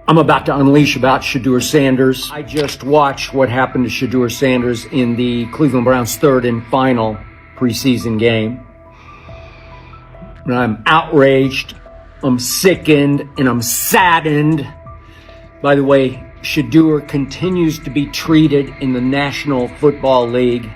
I'm about to unleash about Shedeur Sanders. I just watched what happened to Shedeur Sanders in the Cleveland Browns' third and final preseason game. And I'm outraged, I'm sickened, and I'm saddened. By the way, Shedeur continues to be treated in the National Football League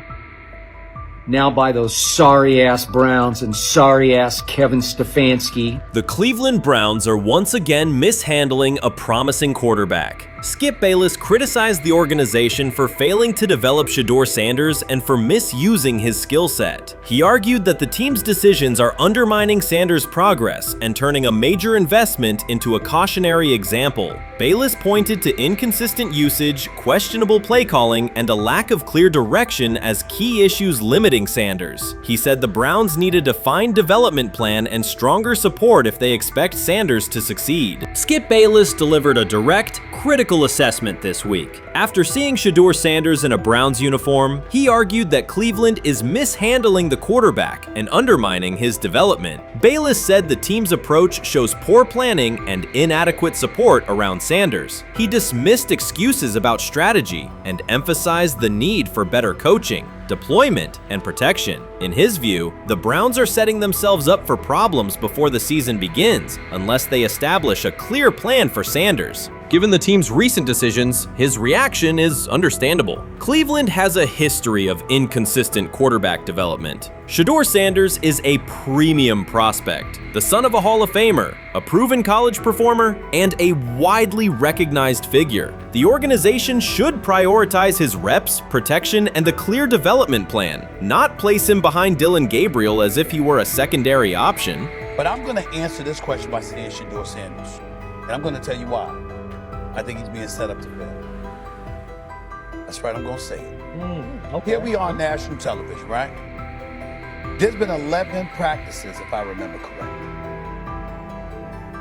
now by those sorry-ass Browns and sorry-ass Kevin Stefanski. The Cleveland Browns are once again mishandling a promising quarterback. Skip Bayless criticized the organization for failing to develop Shedeur Sanders and for misusing his skill set. He argued that the team's decisions are undermining Sanders' progress and turning a major investment into a cautionary example. Bayless pointed to inconsistent usage, questionable play calling, and a lack of clear direction as key issues limiting Sanders. He said the Browns need a defined development plan and stronger support if they expect Sanders to succeed. Skip Bayless delivered a direct, critical assessment this week. After seeing Shedeur Sanders in a Browns uniform, he argued that Cleveland is mishandling the quarterback and undermining his development. Bayless said the team's approach shows poor planning and inadequate support around Sanders. He dismissed excuses about strategy and emphasized the need for better coaching, deployment, and protection. In his view, the Browns are setting themselves up for problems before the season begins unless they establish a clear plan for Sanders. Given the team's recent decisions, his reaction is understandable. Cleveland has a history of inconsistent quarterback development. Shedeur Sanders is a premium prospect, the son of a Hall of Famer, a proven college performer, and a widely recognized figure. The organization should prioritize his reps, protection, and a clear development plan, not place him behind Dillon Gabriel as if he were a secondary option. But I'm going to answer this question by saying Shedeur Sanders, and I'm going to tell you why. I think he's being set up to fail. That's right, I'm going to say it. Okay. Here we are on national television, right? There's been 11 practices, if I remember correctly.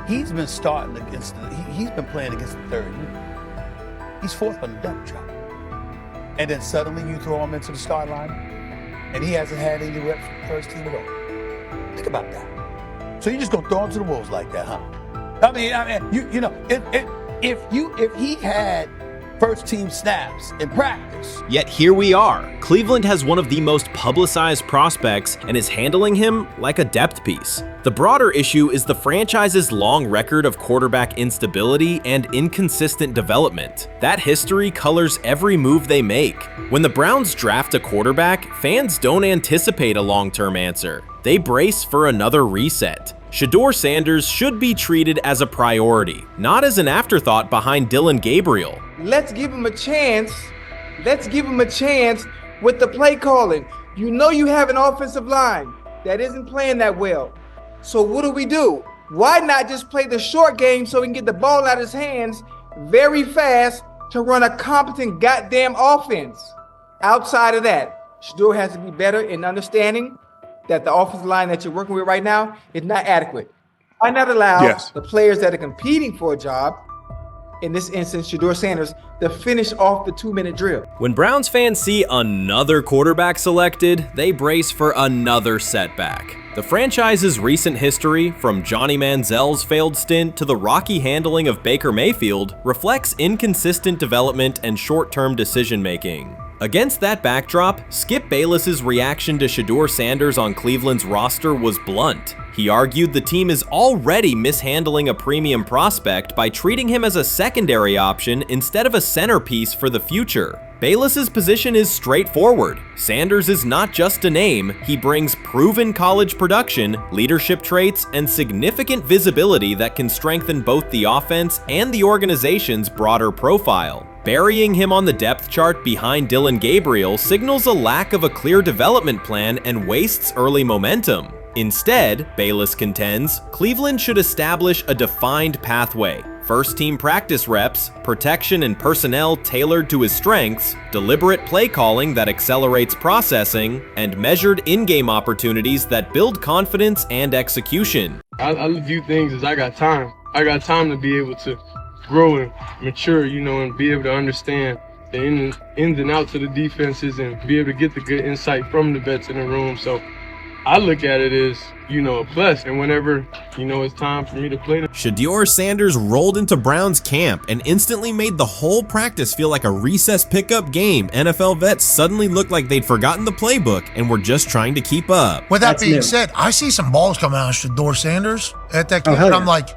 He's been starting against he's been playing against the third unit. He's fourth on the depth chart. And then suddenly you throw him into the start line, and he hasn't had any reps for the first team at all. Think about that. So you're just going to throw him to the wolves like that, huh? I mean, you know, if he had first team snaps in practice. Yet here we are. Cleveland has one of the most publicized prospects and is handling him like a depth piece. The broader issue is the franchise's long record of quarterback instability and inconsistent development. That history colors every move they make. When the Browns draft a quarterback, fans don't anticipate a long-term answer. They brace for another reset. Shedeur Sanders should be treated as a priority, not as an afterthought behind Dillon Gabriel. Let's give him a chance. Let's give him a chance with the play calling. You know you have an offensive line that isn't playing that well. So what do? Why not just play the short game so he can get the ball out of his hands very fast to run a competent goddamn offense? Outside of that, Shedeur has to be better in understanding that the offensive line that you're working with right now is not adequate. Why not allow the players that are competing for a job, in this instance, Shedeur Sanders, to finish off the 2-minute drill? When Browns fans see another quarterback selected, they brace for another setback. The franchise's recent history, from Johnny Manziel's failed stint to the rocky handling of Baker Mayfield, reflects inconsistent development and short-term decision-making. Against that backdrop, Skip Bayless's reaction to Shedeur Sanders on Cleveland's roster was blunt. He argued the team is already mishandling a premium prospect by treating him as a secondary option instead of a centerpiece for the future. Bayless's position is straightforward. Sanders is not just a name, he brings proven college production, leadership traits, and significant visibility that can strengthen both the offense and the organization's broader profile. Burying him on the depth chart behind Dillon Gabriel signals a lack of a clear development plan and wastes early momentum. Instead, Bayless contends, Cleveland should establish a defined pathway. First-team practice reps, protection and personnel tailored to his strengths, deliberate play calling that accelerates processing, and measured in-game opportunities that build confidence and execution. I view things as I got time. I got time to be able to grow and mature, and be able to understand the ins and outs of the defenses and be able to get the good insight from the vets in the room. So I look at it as, a plus. And whenever, it's time for me to play. Shedeur Sanders rolled into Brown's camp and instantly made the whole practice feel like a recess pickup game. NFL vets suddenly looked like they'd forgotten the playbook and were just trying to keep up. With that That's being new. said, I see some balls coming out of Shedeur Sanders at that Oh, camp, hell and yeah. I'm like,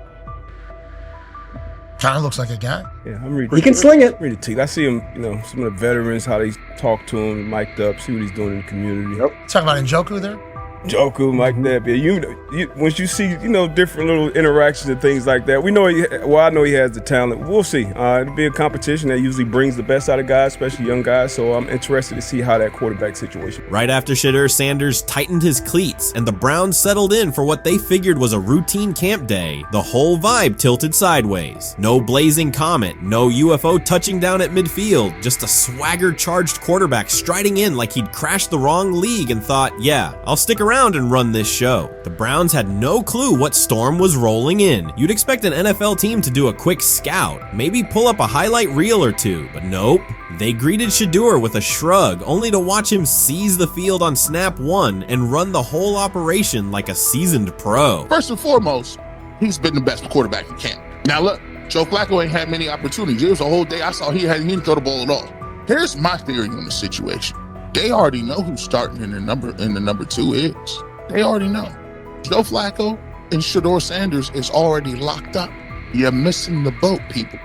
kind of looks like a guy. Yeah, I'm ready. He can sling it. Ready to teach. I see him, some of the veterans, how they talk to him, mic'd up, see what he's doing in the community. Yep. Talking about Njoku there. Joku, Mike Neb. Yeah, you once you see, different little interactions and things like that, I know he has the talent. We'll see. It'll be a competition that usually brings the best out of guys, especially young guys. So I'm interested to see how that quarterback situation. Right after Shedeur Sanders tightened his cleats and the Browns settled in for what they figured was a routine camp day, the whole vibe tilted sideways. No blazing comet, no UFO touching down at midfield, just a swagger-charged quarterback striding in like he'd crashed the wrong league and thought, yeah, I'll stick around and run this show. The Browns had no clue what storm was rolling in. You'd expect an NFL team to do a quick scout, maybe pull up a highlight reel or two, but nope. They greeted Shedeur with a shrug, only to watch him seize the field on snap one and run the whole operation like a seasoned pro. First and foremost, he's been the best quarterback in camp. Now look, Joe Flacco ain't had many opportunities. There was a whole day I saw he didn't throw the ball at all. Here's my theory on the situation. They already know who's starting in the number 2 is. They already know. Joe Flacco and Shedeur Sanders is already locked up. You're missing the boat, people.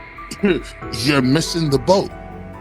You're missing the boat.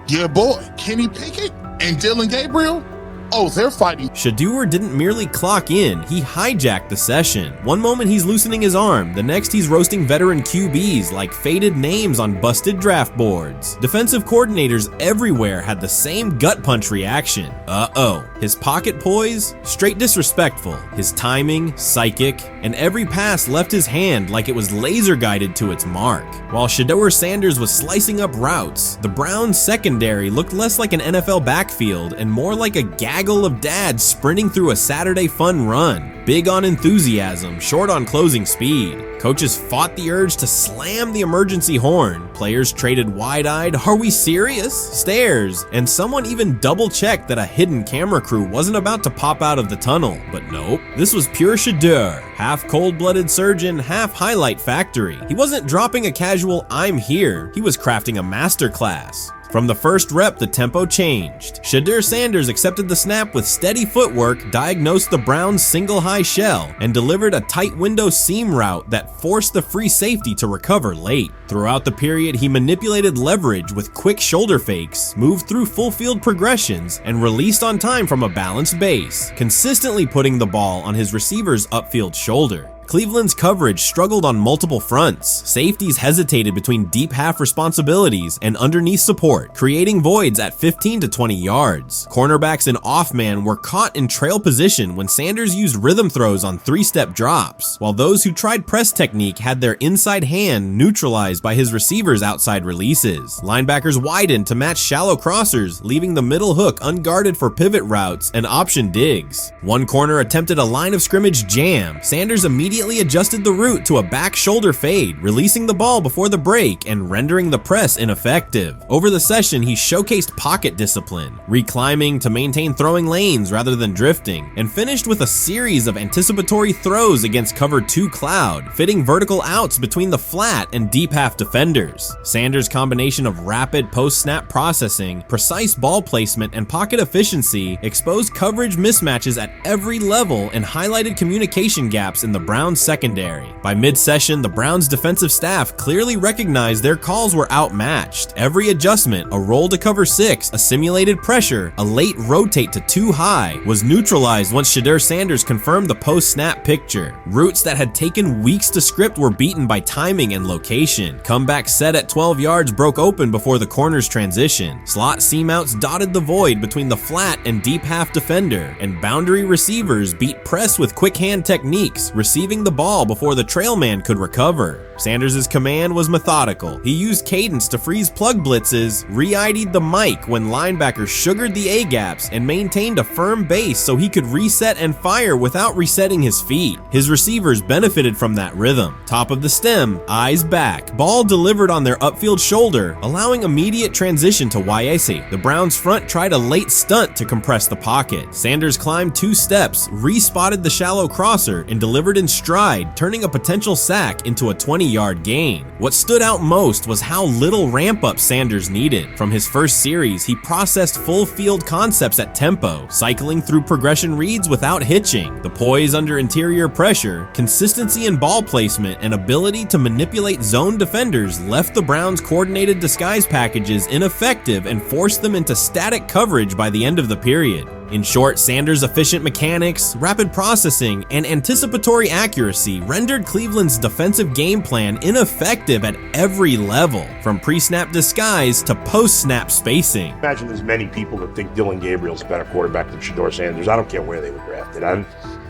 Your boy, Kenny Pickett and Dylan Gabriel, oh, they're fighting. Shedeur didn't merely clock in, he hijacked the session. One moment he's loosening his arm, the next he's roasting veteran QBs like faded names on busted draft boards. Defensive coordinators everywhere had the same gut punch reaction. Uh-oh. His pocket poise? Straight disrespectful. His timing? Psychic. And every pass left his hand like it was laser guided to its mark. While Shedeur Sanders was slicing up routes, the Browns secondary looked less like an NFL backfield and more like a gaggle of dads sprinting through a Saturday fun run. Big on enthusiasm, short on closing speed. Coaches fought the urge to slam the emergency horn. Players traded wide-eyed, "Are we serious?" stares, and someone even double-checked that a hidden camera crew wasn't about to pop out of the tunnel. But nope, this was pure Shedeur, half cold-blooded surgeon, half highlight factory. He wasn't dropping a casual "I'm here," he was crafting a masterclass. From the first rep, the tempo changed. Shedeur Sanders accepted the snap with steady footwork, diagnosed the Browns' single high shell, and delivered a tight window seam route that forced the free safety to recover late. Throughout the period, he manipulated leverage with quick shoulder fakes, moved through full field progressions, and released on time from a balanced base, consistently putting the ball on his receiver's upfield shoulder. Cleveland's coverage struggled on multiple fronts. Safeties hesitated between deep half responsibilities and underneath support, creating voids at 15 to 20 yards. Cornerbacks and off-man were caught in trail position when Sanders used rhythm throws on 3-step drops, while those who tried press technique had their inside hand neutralized by his receivers' outside releases. Linebackers widened to match shallow crossers, leaving the middle hook unguarded for pivot routes and option digs. One corner attempted a line of scrimmage jam. Sanders immediately adjusted the route to a back shoulder fade, releasing the ball before the break and rendering the press ineffective. Over the session, he showcased pocket discipline, reclimbing to maintain throwing lanes rather than drifting, and finished with a series of anticipatory throws against cover 2 cloud, fitting vertical outs between the flat and deep half defenders. Sanders' combination of rapid post-snap processing, precise ball placement, and pocket efficiency exposed coverage mismatches at every level and highlighted communication gaps in the Browns secondary. By mid-session, the Browns defensive staff clearly recognized their calls were outmatched. Every adjustment, a roll to cover 6, a simulated pressure, a late rotate to 2 high, was neutralized once Shedeur Sanders confirmed the post-snap picture. Routes that had taken weeks to script were beaten by timing and location. Comeback set at 12 yards broke open before the corner's transition. Slot seam-outs dotted the void between the flat and deep half defender, and boundary receivers beat press with quick hand techniques, receiving distributing the ball before the trail man could recover. Sanders' command was methodical. He used cadence to freeze plug blitzes, re-ID'd the mic when linebackers sugared the A-gaps, and maintained a firm base so he could reset and fire without resetting his feet. His receivers benefited from that rhythm. Top of the stem, eyes back. Ball delivered on their upfield shoulder, allowing immediate transition to YAC. The Browns front tried a late stunt to compress the pocket. Sanders climbed 2 steps, re-spotted the shallow crosser, and delivered in stride, turning a potential sack into a 20-yard gain. What stood out most was how little ramp-up Sanders needed. From his first series, he processed full field concepts at tempo, cycling through progression reads without hitching. The poise under interior pressure, consistency in ball placement, and ability to manipulate zone defenders left the Browns' coordinated disguise packages ineffective and forced them into static coverage by the end of the period. In short, Sanders' efficient mechanics, rapid processing, and anticipatory accuracy rendered Cleveland's defensive game plan ineffective at every level, from pre-snap disguise to post-snap spacing. Imagine there's many people that think Dylan Gabriel's a better quarterback than Shedeur Sanders. I don't care where they were drafted.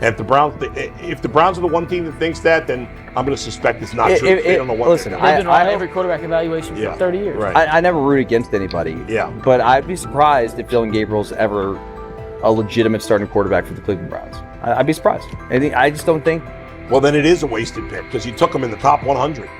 If the Browns are the one team that thinks that, then I'm going to suspect it's not true. They don't know what listen, they're I've doing. been on every quarterback evaluation for 30 years. Right. I never root against anybody. Yeah. But I'd be surprised if Dylan Gabriel's ever a legitimate starting quarterback for the Cleveland Browns. I'd be surprised. I just don't think. Well, then it is a wasted pick because you took him in the top 100.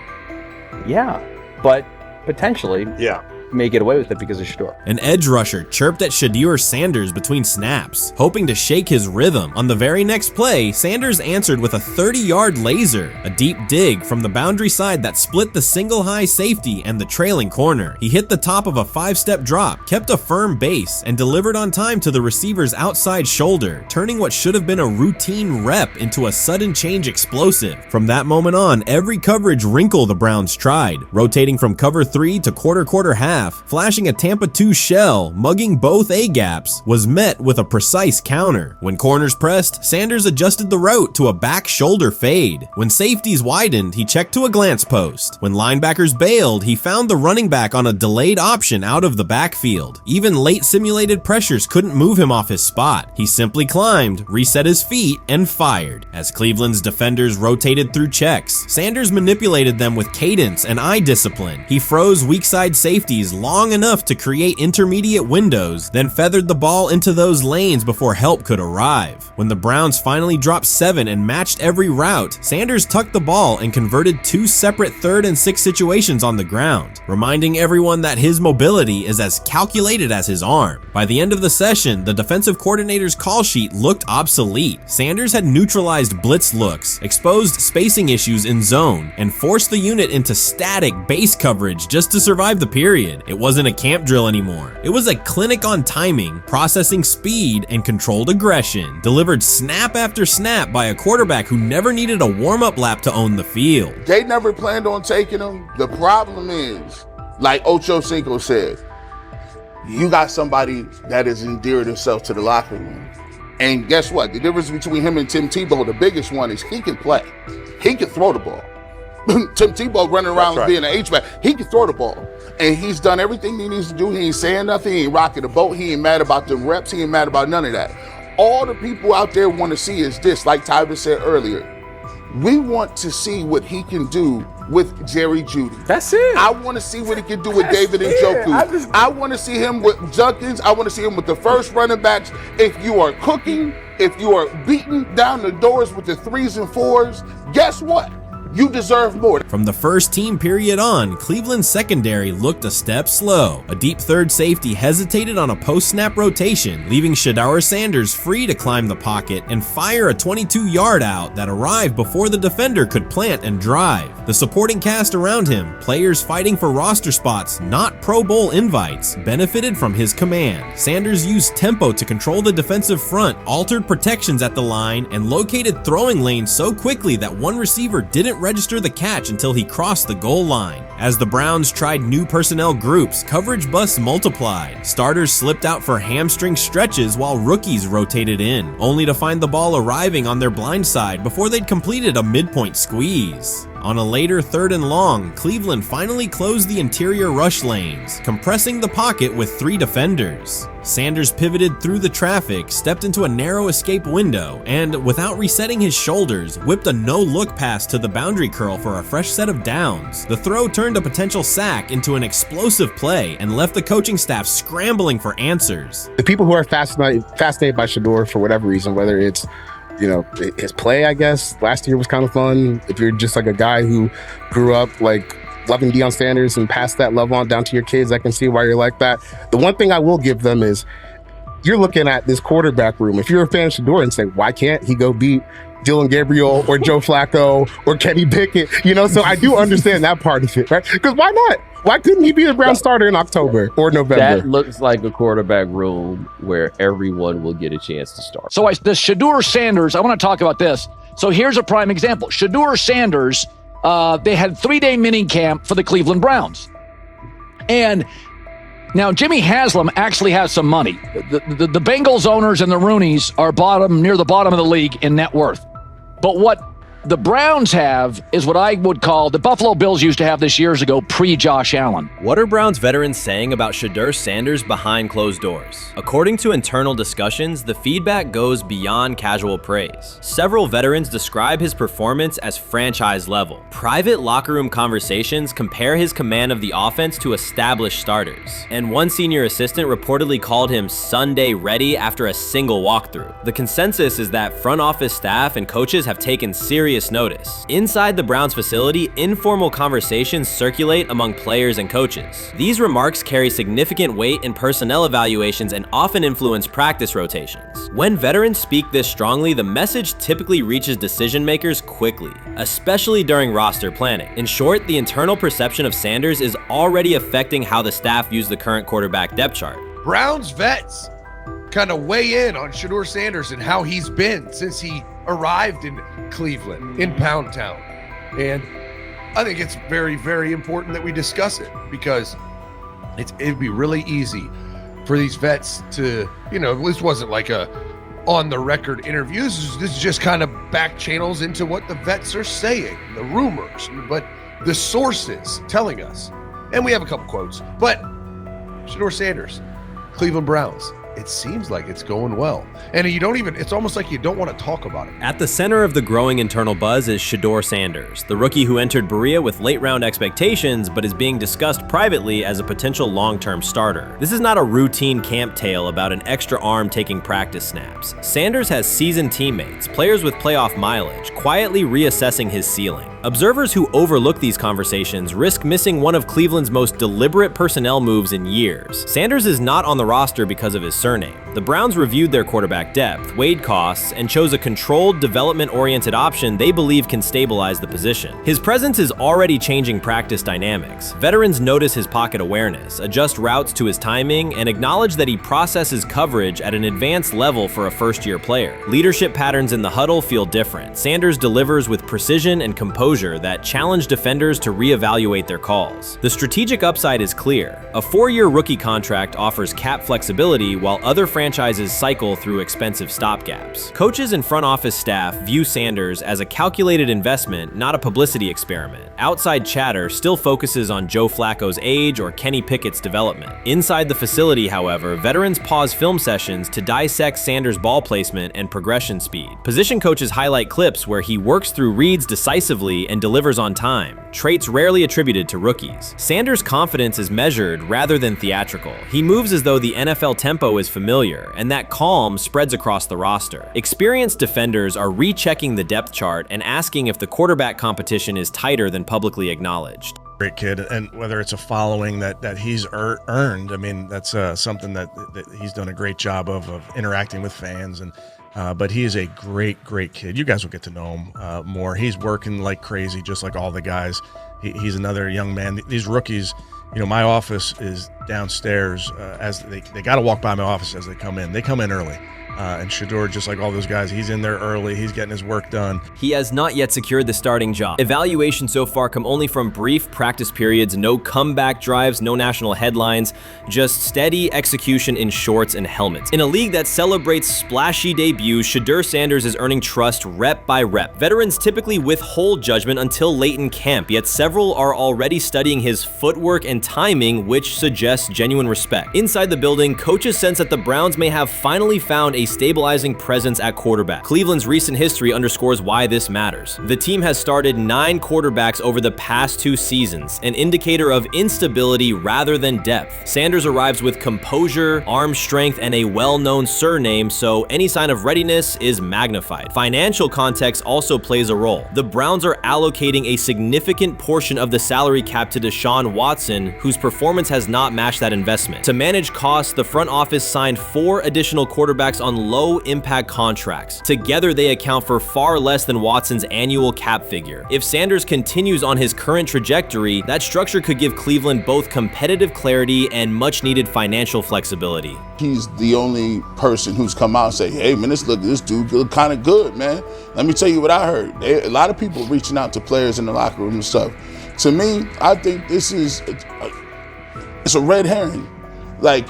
Yeah, but potentially. Yeah. May get away with it because of Shedeur. An edge rusher chirped at Shedeur Sanders between snaps, hoping to shake his rhythm. On the very next play, Sanders answered with a 30-yard laser, a deep dig from the boundary side that split the single high safety and the trailing corner. He hit the top of a 5-step drop, kept a firm base, and delivered on time to the receiver's outside shoulder, turning what should have been a routine rep into a sudden change explosive. From that moment on, every coverage wrinkle the Browns tried, rotating from cover 3 to quarter half, flashing a Tampa 2 shell, mugging both A-gaps, was met with a precise counter. When corners pressed, Sanders adjusted the route to a back shoulder fade. When safeties widened, he checked to a glance post. When linebackers bailed, he found the running back on a delayed option out of the backfield. Even late simulated pressures couldn't move him off his spot. He simply climbed, reset his feet, and fired. As Cleveland's defenders rotated through checks, Sanders manipulated them with cadence and eye discipline. He froze weak side safeties long enough to create intermediate windows, then feathered the ball into those lanes before help could arrive. When the Browns finally dropped 7 and matched every route, Sanders tucked the ball and converted 2 separate 3rd and 6 situations on the ground, reminding everyone that his mobility is as calculated as his arm. By the end of the session, the defensive coordinator's call sheet looked obsolete. Sanders had neutralized blitz looks, exposed spacing issues in zone, and forced the unit into static base coverage just to survive the period. It wasn't a camp drill anymore. It was a clinic on timing, processing speed, and controlled aggression, delivered snap after snap by a quarterback who never needed a warm-up lap to own the field. They never planned on taking him. The problem is, like Ocho Cinco said, you got somebody that has endeared himself to the locker room. And guess what? The difference between him and Tim Tebow, the biggest one, is he can play. He can throw the ball. Tim Tebow running around being an H-back. He can throw the ball. And he's done everything he needs to do. He ain't saying nothing. He ain't rocking the boat. He ain't mad about the reps. He ain't mad about none of that. All the people out there want to see is this, like Tyler said earlier. We want to see what he can do with Jerry Jeudy. That's it. I want to see what he can do with David Njoku. I want to see him with Junkins. I want to see him with the first running backs. If you are cooking, if you are beating down the doors with the 3s and 4s, guess what? You deserve more. From the first team period on, Cleveland's secondary looked a step slow. A deep third safety hesitated on a post-snap rotation, leaving Shedeur Sanders free to climb the pocket and fire a 22-yard out that arrived before the defender could plant and drive. The supporting cast around him, players fighting for roster spots, not Pro Bowl invites, benefited from his command. Sanders used tempo to control the defensive front, altered protections at the line, and located throwing lanes so quickly that one receiver didn't register the catch until he crossed the goal line. As the Browns tried new personnel groups, coverage busts multiplied. Starters slipped out for hamstring stretches while rookies rotated in, only to find the ball arriving on their blind side before they'd completed a midpoint squeeze. On a later 3rd and long, Cleveland finally closed the interior rush lanes, compressing the pocket with 3 defenders. Sanders pivoted through the traffic, stepped into a narrow escape window, and, without resetting his shoulders, whipped a no-look pass to the boundary curl for a fresh set of downs. The throw turned a potential sack into an explosive play and left the coaching staff scrambling for answers. The people who are fascinated by Shedeur for whatever reason, whether it's his play, I guess, last year was kind of fun. If you're just like a guy who grew up like loving Deion Sanders and passed that love on down to your kids, I can see why you're like that. The one thing I will give them is you're looking at this quarterback room. If you're a fan of Shedeur and say, why can't he go beat Dylan Gabriel or Joe Flacco or Kenny Pickett? So I do understand that part of it, right? Because why not? Why couldn't he be the Brown starter in October or November? That looks like a quarterback room where everyone will get a chance to start. So the Shedeur Sanders, I want to talk about this. So here's a prime example. Shedeur Sanders, they had 3-day mini camp for the Cleveland Browns. And now Jimmy Haslam actually has some money. The Bengals owners and the Rooneys are near the bottom of the league in net worth. But what the Browns have is what I would call the Buffalo Bills used to have this years ago, pre-Josh Allen. What are Browns veterans saying about Shedeur Sanders behind closed doors? According to internal discussions, the feedback goes beyond casual praise. Several veterans describe his performance as franchise level. Private locker room conversations compare his command of the offense to established starters. And one senior assistant reportedly called him Sunday ready after a single walkthrough. The consensus is that front office staff and coaches have taken serious notice. Inside the Browns facility, informal conversations circulate among players and coaches. These remarks carry significant weight in personnel evaluations and often influence practice rotations. When veterans speak this strongly, the message typically reaches decision makers quickly, especially during roster planning. In short, the internal perception of Sanders is already affecting how the staff views the current quarterback depth chart. Browns vets kind of weigh in on Shedeur Sanders and how he's been since he arrived in Cleveland, in Pound Town. And I think it's very, very important that we discuss it, because it'd be really easy for these vets to, this wasn't like a on-the-record interview. This is just kind of back channels into what the vets are saying, the rumors, but the sources telling us. And we have a couple quotes, but Shedeur Sanders, Cleveland Browns, it seems like it's going well. And it's almost like you don't want to talk about it. At the center of the growing internal buzz is Shedeur Sanders, the rookie who entered Berea with late-round expectations but is being discussed privately as a potential long-term starter. This is not a routine camp tale about an extra arm taking practice snaps. Sanders has seasoned teammates, players with playoff mileage, quietly reassessing his ceiling. Observers who overlook these conversations risk missing one of Cleveland's most deliberate personnel moves in years. Sanders is not on the roster because of his surname. The Browns reviewed their quarterback depth, weighed costs, and chose a controlled, development-oriented option they believe can stabilize the position. His presence is already changing practice dynamics. Veterans notice his pocket awareness, adjust routes to his timing, and acknowledge that he processes coverage at an advanced level for a first-year player. Leadership patterns in the huddle feel different. Sanders delivers with precision and composure that challenge defenders to reevaluate their calls. The strategic upside is clear. A 4-year rookie contract offers cap flexibility while other franchises cycle through expensive stopgaps. Coaches and front office staff view Sanders as a calculated investment, not a publicity experiment. Outside chatter still focuses on Joe Flacco's age or Kenny Pickett's development. Inside the facility, however, veterans pause film sessions to dissect Sanders' ball placement and progression speed. Position coaches highlight clips where he works through reads decisively and delivers on time, traits rarely attributed to rookies. Sanders' confidence is measured rather than theatrical. He moves as though the NFL tempo is familiar, and that calm spreads across the roster. Experienced defenders are rechecking the depth chart and asking if the quarterback competition is tighter than publicly acknowledged. Great kid, and whether it's a following that he's earned, I mean, that's something that he's done a great job of interacting with fans, and but he is a great kid. You guys will get to know him more. He's working like crazy, just like all the guys. He's another young man. These rookies, my office is downstairs. As they got to walk by my office as they come in. They come in early. And Shedeur, just like all those guys, he's in there early. He's getting his work done. He has not yet secured the starting job. Evaluations so far come only from brief practice periods, no comeback drives, no national headlines, just steady execution in shorts and helmets. In a league that celebrates splashy debuts, Shedeur Sanders is earning trust rep by rep. Veterans typically withhold judgment until late in camp, yet several are already studying his footwork and timing, which suggests genuine respect. Inside the building, coaches sense that the Browns may have finally found a stabilizing presence at quarterback. Cleveland's recent history underscores why this matters. The team has started 9 quarterbacks over the past 2 seasons, an indicator of instability rather than depth. Sanders arrives with composure, arm strength, and a well-known surname, so any sign of readiness is magnified. Financial context also plays a role. The Browns are allocating a significant portion of the salary cap to Deshaun Watson, whose performance has not matched that investment. To manage costs, the front office signed 4 additional quarterbacks on low-impact contracts. Together, they account for far less than Watson's annual cap figure. If Sanders continues on his current trajectory, that structure could give Cleveland both competitive clarity and much-needed financial flexibility. He's the only person who's come out and say, hey, man, this dude look kind of good, man. Let me tell you what I heard. A lot of people reaching out to players in the locker room and stuff. To me, I think this is it's a red herring. Like,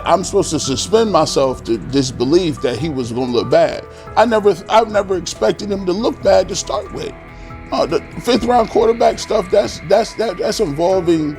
I'm supposed to suspend myself to disbelief that he was going to look bad. I've never expected him to look bad to start with. The 5th round quarterback stuff, that's involving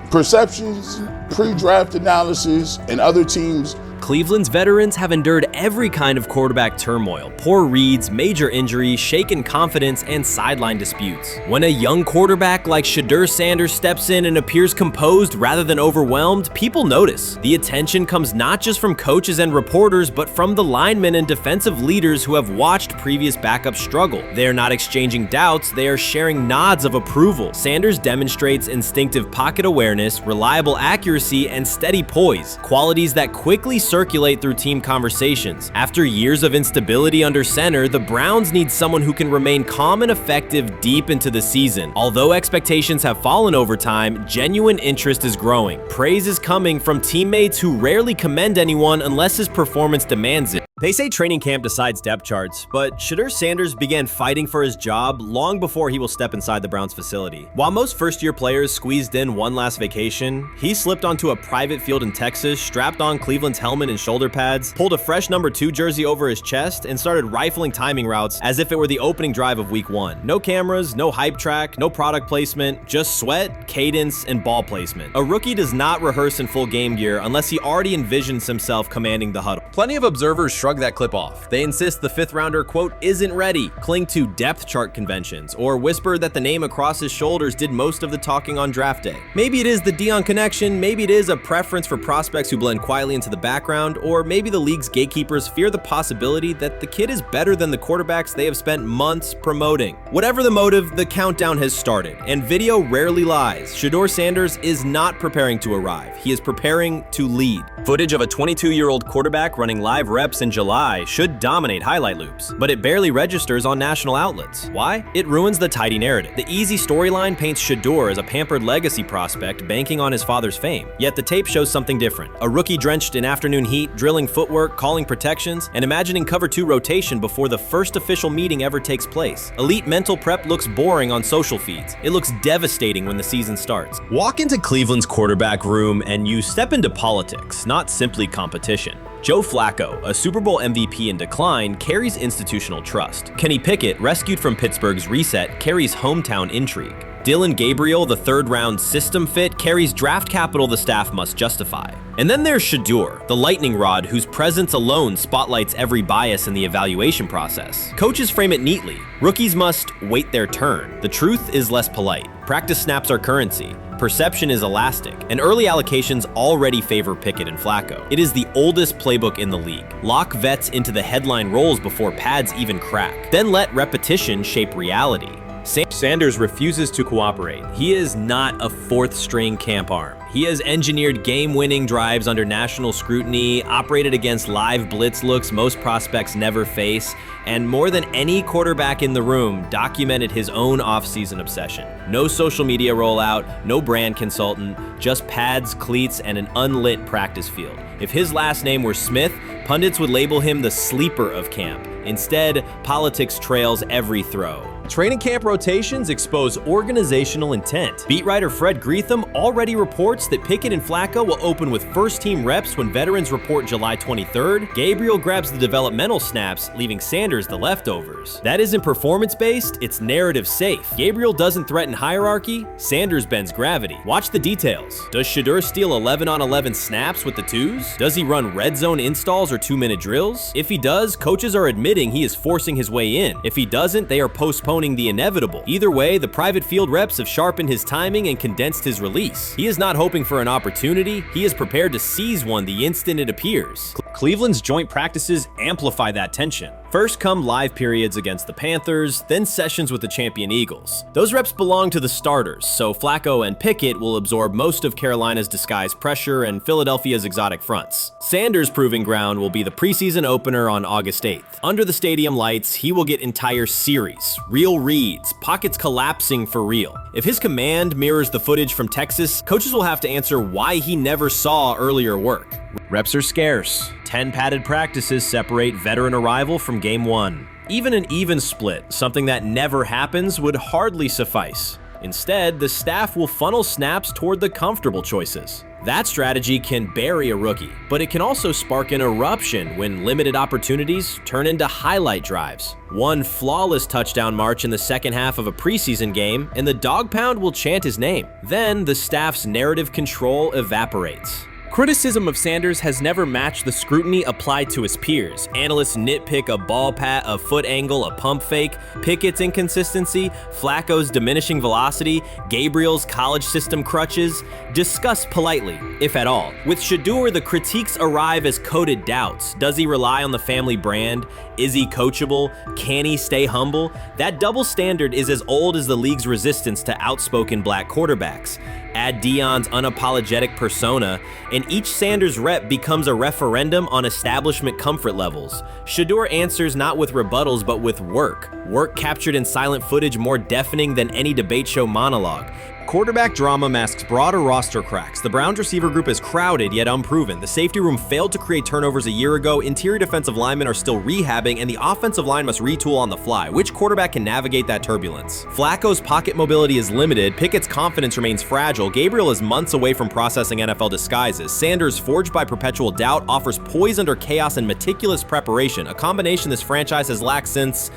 perceptions, pre-draft analysis, and other teams. Cleveland's veterans have endured every kind of quarterback turmoil, poor reads, major injuries, shaken confidence, and sideline disputes. When a young quarterback like Shedeur Sanders steps in and appears composed rather than overwhelmed, people notice. The attention comes not just from coaches and reporters, but from the linemen and defensive leaders who have watched previous backups struggle. They are not exchanging doubts, they are sharing nods of approval. Sanders demonstrates instinctive pocket awareness, reliable accuracy, and steady poise, qualities that quickly circulate through team conversations. After years of instability under center, the Browns need someone who can remain calm and effective deep into the season. Although expectations have fallen over time, genuine interest is growing. Praise is coming from teammates who rarely commend anyone unless his performance demands it. They say training camp decides depth charts, but Shedeur Sanders began fighting for his job long before he will step inside the Browns facility. While most first-year players squeezed in one last vacation, he slipped onto a private field in Texas, strapped on Cleveland's helmet and shoulder pads, pulled a fresh number 2 jersey over his chest, and started rifling timing routes as if it were the opening drive of week 1. No cameras, no hype track, no product placement, just sweat, cadence, and ball placement. A rookie does not rehearse in full game gear unless he already envisions himself commanding the huddle. Plenty of observers shrug that clip off. They insist the 5th rounder, quote, isn't ready, cling to depth chart conventions, or whisper that the name across his shoulders did most of the talking on draft day. Maybe it is the Deion connection, maybe it is a preference for prospects who blend quietly into the background, or maybe the league's gatekeepers fear the possibility that the kid is better than the quarterbacks they have spent months promoting. Whatever the motive, the countdown has started, and video rarely lies. Shedeur Sanders is not preparing to arrive. He is preparing to lead. Footage of a 22-year-old quarterback running live reps in July should dominate highlight loops, but it barely registers on national outlets. Why? It ruins the tidy narrative. The easy storyline paints Shedeur as a pampered legacy prospect banking on his father's fame. Yet the tape shows something different. A rookie drenched in afternoon heat, drilling footwork, calling protections, and imagining cover 2 rotation before the first official meeting ever takes place. Elite mental prep looks boring on social feeds. It looks devastating when the season starts. Walk into Cleveland's quarterback room and you step into politics, not simply competition. Joe Flacco, a Super Bowl MVP in decline, carries institutional trust. Kenny Pickett, rescued from Pittsburgh's reset, carries hometown intrigue. Dylan Gabriel, the 3rd-round system fit, carries draft capital the staff must justify. And then there's Shedeur, the lightning rod whose presence alone spotlights every bias in the evaluation process. Coaches frame it neatly. Rookies must wait their turn. The truth is less polite. Practice snaps are currency. Perception is elastic, and early allocations already favor Pickett and Flacco. It is the oldest playbook in the league. Lock vets into the headline roles before pads even crack. Then let repetition shape reality. Sanders refuses to cooperate. He is not a fourth-string camp arm. He has engineered game-winning drives under national scrutiny, operated against live blitz looks most prospects never face, and more than any quarterback in the room, documented his own off-season obsession. No social media rollout, no brand consultant, just pads, cleats, and an unlit practice field. If his last name were Smith, pundits would label him the sleeper of camp. Instead, politics trails every throw. Training camp rotations expose organizational intent. Beat writer Fred Greetham already reports that Pickett and Flacco will open with first-team reps when veterans report July 23rd. Gabriel grabs the developmental snaps, leaving Sanders the leftovers. That isn't performance-based, it's narrative-safe. Gabriel doesn't threaten hierarchy, Sanders bends gravity. Watch the details. Does Shedeur steal 11-on-11 snaps with the twos? Does he run red zone installs or 2-minute drills? If he does, coaches are admitting he is forcing his way in. If he doesn't, they are postponing the inevitable. Either way, the private field reps have sharpened his timing and condensed his release. He is not hoping for an opportunity, he is prepared to seize one the instant it appears. Cleveland's joint practices amplify that tension. First come live periods against the Panthers, then sessions with the champion Eagles. Those reps belong to the starters, so Flacco and Pickett will absorb most of Carolina's disguised pressure and Philadelphia's exotic fronts. Sanders' proving ground will be the preseason opener on August 8th. Under the stadium lights, he will get entire series, real reads, pockets collapsing for real. If his command mirrors the footage from Texas, coaches will have to answer why he never saw earlier work. Reps are scarce. 10 padded practices separate veteran arrival from game 1. Even an even split, something that never happens, would hardly suffice. Instead, the staff will funnel snaps toward the comfortable choices. That strategy can bury a rookie, but it can also spark an eruption when limited opportunities turn into highlight drives. One flawless touchdown march in the second half of a preseason game, and the dog pound will chant his name. Then the staff's narrative control evaporates. Criticism of Sanders has never matched the scrutiny applied to his peers. Analysts nitpick a ball pat, a foot angle, a pump fake, Pickett's inconsistency, Flacco's diminishing velocity, Gabriel's college system crutches. Discuss politely, if at all. With Shedeur, the critiques arrive as coded doubts. Does he rely on the family brand? Is he coachable? Can he stay humble? That double standard is as old as the league's resistance to outspoken black quarterbacks. Add Deion's unapologetic persona, and each Sanders rep becomes a referendum on establishment comfort levels. Shedeur answers not with rebuttals, but with work. Work captured in silent footage more deafening than any debate show monologue. Quarterback drama masks broader roster cracks. The Browns receiver group is crowded yet unproven. The safety room failed to create turnovers a year ago. Interior defensive linemen are still rehabbing, and the offensive line must retool on the fly. Which quarterback can navigate that turbulence? Flacco's pocket mobility is limited. Pickett's confidence remains fragile. Gabriel is months away from processing NFL disguises. Sanders, forged by perpetual doubt, offers poise under chaos and meticulous preparation, a combination this franchise has lacked since,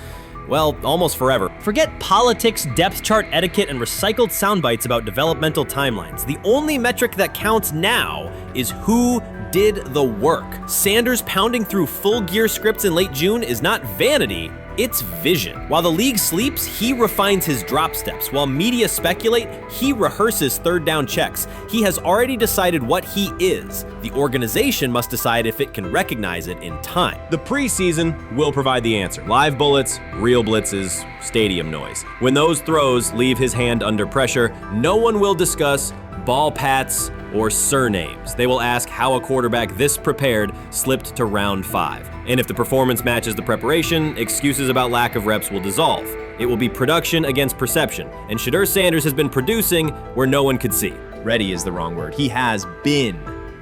well, almost forever. Forget politics, depth chart etiquette, and recycled sound bites about developmental timelines. The only metric that counts now is who did the work. Sanders pounding through full gear scripts in late June is not vanity, it's vision. While the league sleeps, he refines his drop steps. While media speculate, he rehearses third down checks. He has already decided what he is. The organization must decide if it can recognize it in time. The preseason will provide the answer. Live bullets, real blitzes, stadium noise. When those throws leave his hand under pressure, no one will discuss ball pats or surnames. They will ask how a quarterback this prepared slipped to round 5. And if the performance matches the preparation, excuses about lack of reps will dissolve. It will be production against perception, and Shedeur Sanders has been producing where no one could see. Ready is the wrong word. He has been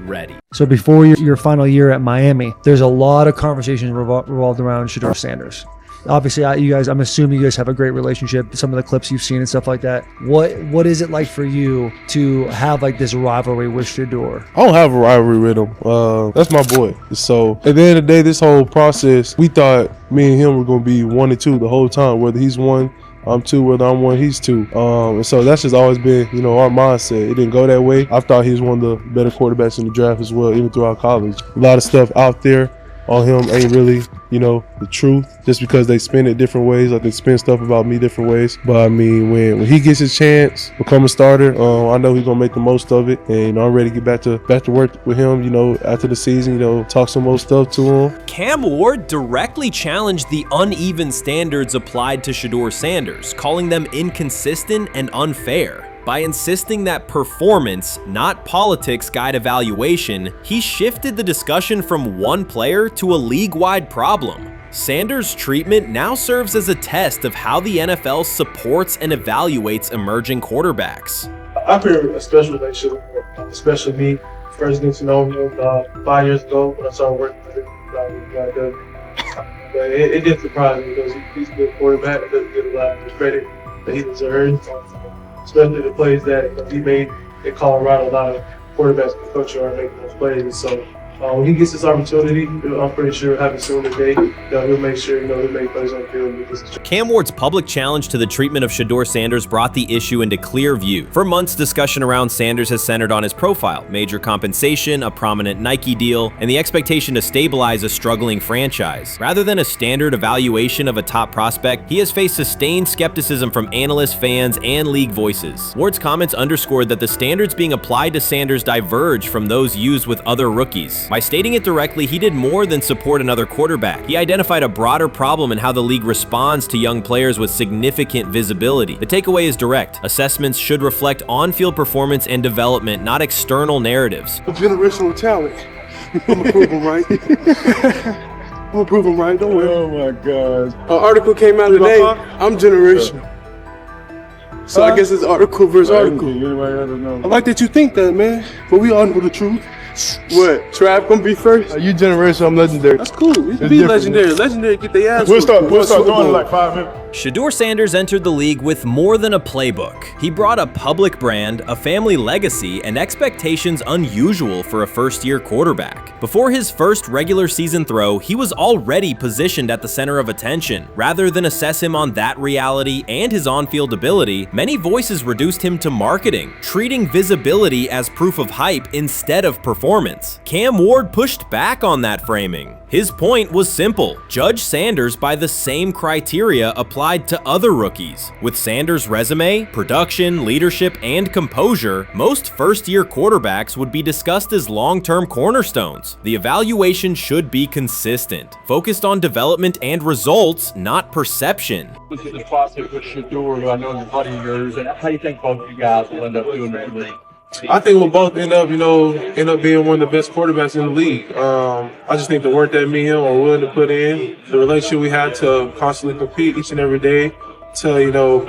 ready. So before your final year at Miami, there's a lot of conversations revolved around Shedeur Sanders. Obviously, I'm assuming you guys have a great relationship. Some of the clips you've seen and stuff like that. What is it like for you to have like this rivalry with Shedeur? I don't have a rivalry with him. That's my boy. So at the end of the day, this whole process, we thought me and him were going to be 1 and 2 the whole time. Whether he's 1, I'm 2. Whether I'm 1, he's 2. And so that's just always been, our mindset. It didn't go that way. I thought he was one of the better quarterbacks in the draft as well, even throughout college. A lot of stuff out there on him ain't really the truth, just because they spin it different ways. Like they spin stuff about me different ways. But I mean, when he gets his chance, become a starter, I know he's gonna make the most of it. And I'm ready to get back to work with him. After the season, talk some more stuff to him. Cam Ward directly challenged the uneven standards applied to Shedeur Sanders, calling them inconsistent and unfair. By insisting that performance, not politics, guide evaluation, he shifted the discussion from one player to a league-wide problem. Sanders' treatment now serves as a test of how the NFL supports and evaluates emerging quarterbacks. I feel a special relationship with him, especially me. First getting to know him 5 years ago when I started working with him. But it did surprise me because he's a good quarterback. He doesn't get a lot of credit that he deserves. Especially the plays that he made in Colorado. A lot of quarterbacks and coaches are making those plays. And so when he gets this opportunity, I'm pretty sure having soon today, he'll make sure he'll make plays on the field. Cam Ward's public challenge to the treatment of Shedeur Sanders brought the issue into clear view. For months, discussion around Sanders has centered on his profile, major compensation, a prominent Nike deal, and the expectation to stabilize a struggling franchise. Rather than a standard evaluation of a top prospect, he has faced sustained skepticism from analysts, fans, and league voices. Ward's comments underscored that the standards being applied to Sanders diverge from those used with other rookies. By stating it directly, he did more than support another quarterback. He identified a broader problem in how the league responds to young players with significant visibility. The takeaway is direct. Assessments should reflect on-field performance and development, not external narratives. Generational talent. I'm gonna prove him right. I'm gonna prove him right. Don't worry. Oh my God. An article came out today. I'm generational. So I guess it's article versus article. I like that you think that, man. But we all know the truth. What? Trav gonna be first? Are you generational? I'm legendary. That's cool. We can be legendary. Legendary get their ass. We'll start doing it like 5 minutes. Shedeur Sanders entered the league with more than a playbook. He brought a public brand, a family legacy, and expectations unusual for a first-year quarterback. Before his first regular season throw, he was already positioned at the center of attention. Rather than assess him on that reality and his on-field ability, many voices reduced him to marketing, treating visibility as proof of hype instead of performance. Cam Ward pushed back on that framing. His point was simple: judge Sanders by the same criteria applied to other rookies. With Sanders' resume, production, leadership, and composure, most first-year quarterbacks would be discussed as long-term cornerstones. The evaluation should be consistent, focused on development and results, not perception. This is a process with Shedeur, who I know is a buddy of yours, and how do you think both of you guys will end up doing the league? I think we'll both end up being one of the best quarterbacks in the league. I just think the work that me and him are willing to put in, the relationship we have to constantly compete each and every day, to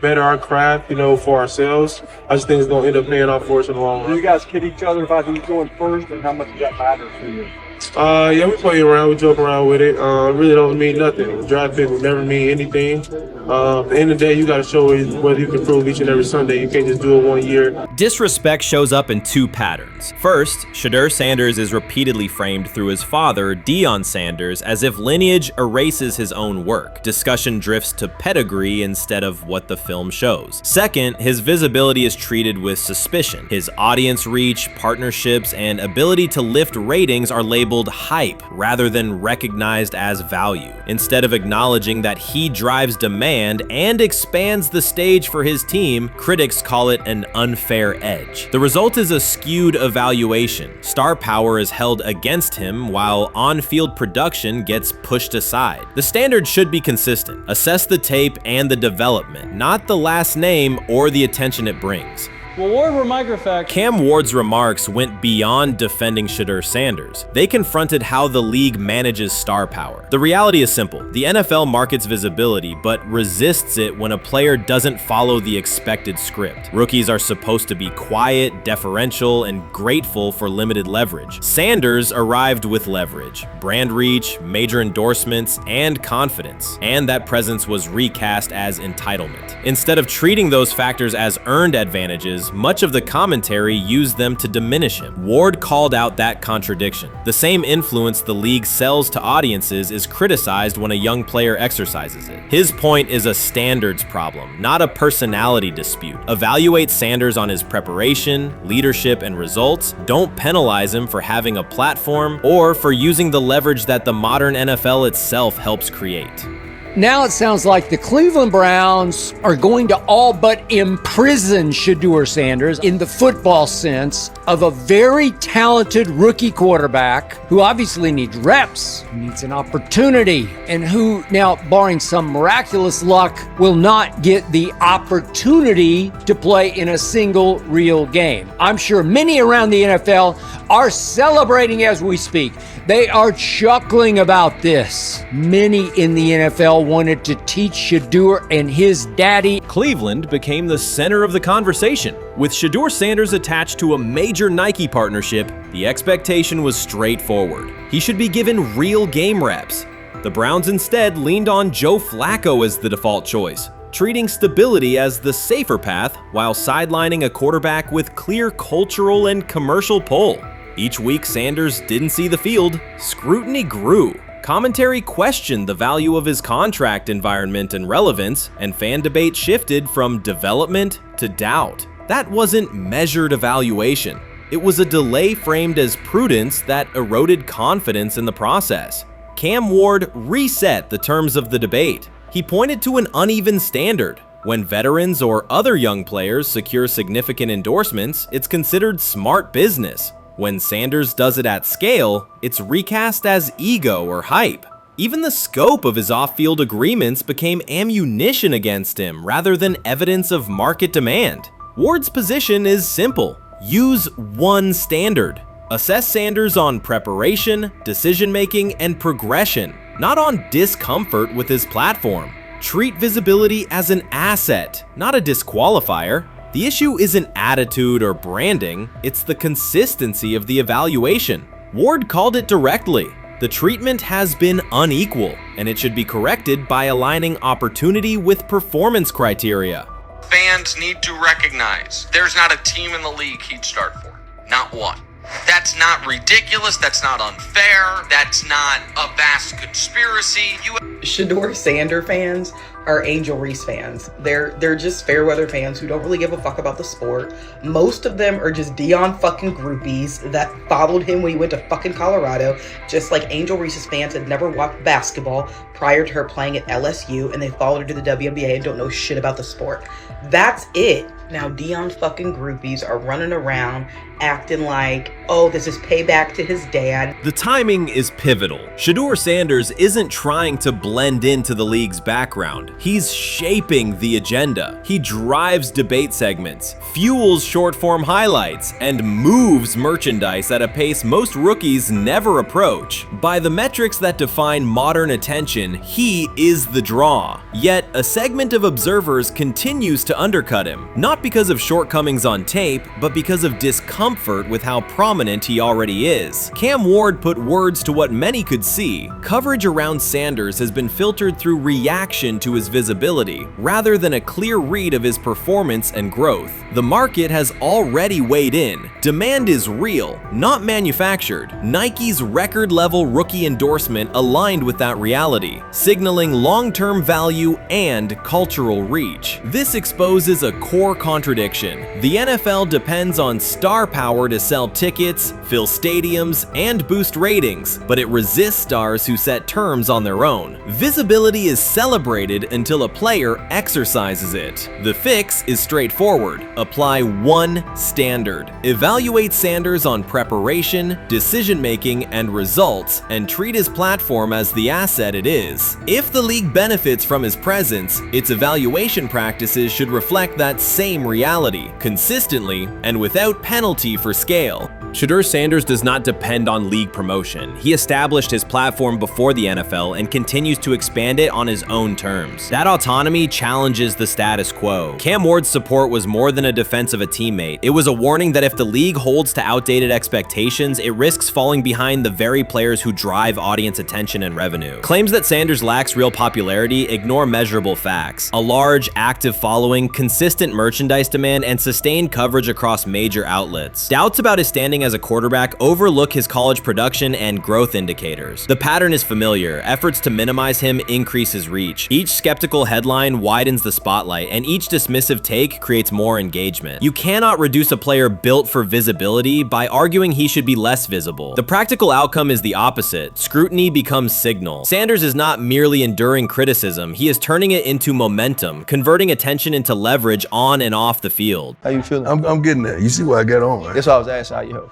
better our craft, for ourselves. I just think it's gonna end up paying off for us in the long run. Do you guys kid each other about who's going first, and how much does that matter to you? Yeah, we play around, we joke around with it. It really don't mean nothing. Draft pick will never mean anything. At the end of the day, you got to show whether you can prove each and every Sunday. You can't just do it 1 year. Disrespect shows up in two patterns. First, Shedeur Sanders is repeatedly framed through his father, Deion Sanders, as if lineage erases his own work. Discussion drifts to pedigree instead of what the film shows. Second, his visibility is treated with suspicion. His audience reach, partnerships, and ability to lift ratings are labeled hype rather than recognized as value. Instead of acknowledging that he drives demand and expands the stage for his team, critics call it an unfair edge. The result is a skewed evaluation. Star power is held against him while on-field production gets pushed aside. The standard should be consistent. Assess the tape and the development, not the last name or the attention it brings. Well, Ward were microfacts. Cam Ward's remarks went beyond defending Shedeur Sanders. They confronted how the league manages star power. The reality is simple. The NFL markets visibility, but resists it when a player doesn't follow the expected script. Rookies are supposed to be quiet, deferential, and grateful for limited leverage. Sanders arrived with leverage, brand reach, major endorsements, and confidence. And that presence was recast as entitlement. Instead of treating those factors as earned advantages, changes, much of the commentary used them to diminish him. Ward called out that contradiction. The same influence the league sells to audiences is criticized when a young player exercises it. His point is a standards problem, not a personality dispute. Evaluate Sanders on his preparation, leadership, and results. Don't penalize him for having a platform or for using the leverage that the modern NFL itself helps create. Now it sounds like the Cleveland Browns are going to all but imprison Shedeur Sanders in the football sense of a very talented rookie quarterback who obviously needs reps, needs an opportunity, and who now, barring some miraculous luck, will not get the opportunity to play in a single real game. I'm sure many around the NFL are celebrating as we speak. They are chuckling about this. Many in the NFL wanted to teach Shedeur and his daddy. Cleveland became the center of the conversation. With Shedeur Sanders attached to a major Nike partnership, the expectation was straightforward. He should be given real game reps. The Browns instead leaned on Joe Flacco as the default choice, treating stability as the safer path while sidelining a quarterback with clear cultural and commercial pull. Each week Sanders didn't see the field, scrutiny grew. Commentary questioned the value of his contract environment and relevance, and fan debate shifted from development to doubt. That wasn't measured evaluation. It was a delay framed as prudence that eroded confidence in the process. Cam Ward reset the terms of the debate. He pointed to an uneven standard. When veterans or other young players secure significant endorsements, it's considered smart business. When Sanders does it at scale, it's recast as ego or hype. Even the scope of his off-field agreements became ammunition against him rather than evidence of market demand. Ward's position is simple. Use one standard. Assess Sanders on preparation, decision-making, and progression, not on discomfort with his platform. Treat visibility as an asset, not a disqualifier. The issue isn't attitude or branding, it's the consistency of the evaluation. Ward called it directly. The treatment has been unequal, and it should be corrected by aligning opportunity with performance criteria. Fans need to recognize there's not a team in the league he'd start for. Not one. That's not ridiculous, that's not unfair, that's not a vast conspiracy. Shedeur Sanders fans are Angel Reese fans. They're just fair weather fans who don't really give a fuck about the sport. Most of them are just Dion fucking groupies that followed him when he went to fucking Colorado, just like Angel Reese's fans had never watched basketball prior to her playing at LSU, and they followed her to the WNBA and don't know shit about the sport. That's it. Now Dion fucking groupies are running around acting like, oh, this is payback to his dad. The timing is pivotal. Shedeur Sanders isn't trying to blend into the league's background. He's shaping the agenda. He drives debate segments, fuels short-form highlights, and moves merchandise at a pace most rookies never approach. By the metrics that define modern attention, he is the draw. Yet, a segment of observers continues to undercut him, not because of shortcomings on tape, but because of discomfort with how prominent he already is. Cam Ward put words to what many could see. Coverage around Sanders has been filtered through reaction to his visibility, rather than a clear read of his performance and growth. The market has already weighed in. Demand is real, not manufactured. Nike's record-level rookie endorsement aligned with that reality, signaling long-term value and cultural reach. This exposes a core contradiction. The NFL depends on star power to sell tickets, fill stadiums, and boost ratings, but it resists stars who set terms on their own. Visibility is celebrated until a player exercises it. The fix is straightforward. Apply one standard. Evaluate Sanders on preparation, decision-making, and results, and treat his platform as the asset it is. If the league benefits from his presence, its evaluation practices should reflect that same reality, consistently and without penalty for scale. Shedeur Sanders does not depend on league promotion. He established his platform before the NFL and continues to expand it on his own terms. That autonomy challenges the status quo. Cam Ward's support was more than a defense of a teammate. It was a warning that if the league holds to outdated expectations, it risks falling behind the very players who drive audience attention and revenue. Claims that Sanders lacks real popularity ignore measurable facts. A large, active following, consistent merchandise demand, and sustained coverage across major outlets. Doubts about his standing as a quarterback overlook his college production and growth indicators. The pattern is familiar. Efforts to minimize him increase his reach. Each skeptical headline widens the spotlight, and each dismissive take creates more engagement. You cannot reduce a player built for visibility by arguing he should be less visible. The practical outcome is the opposite. Scrutiny becomes signal. Sanders is not merely enduring criticism, he is turning it into momentum, converting attention into leverage on and off the field. How you feeling? I'm getting there. You see what I got on, right? That's why I was asking how you help for.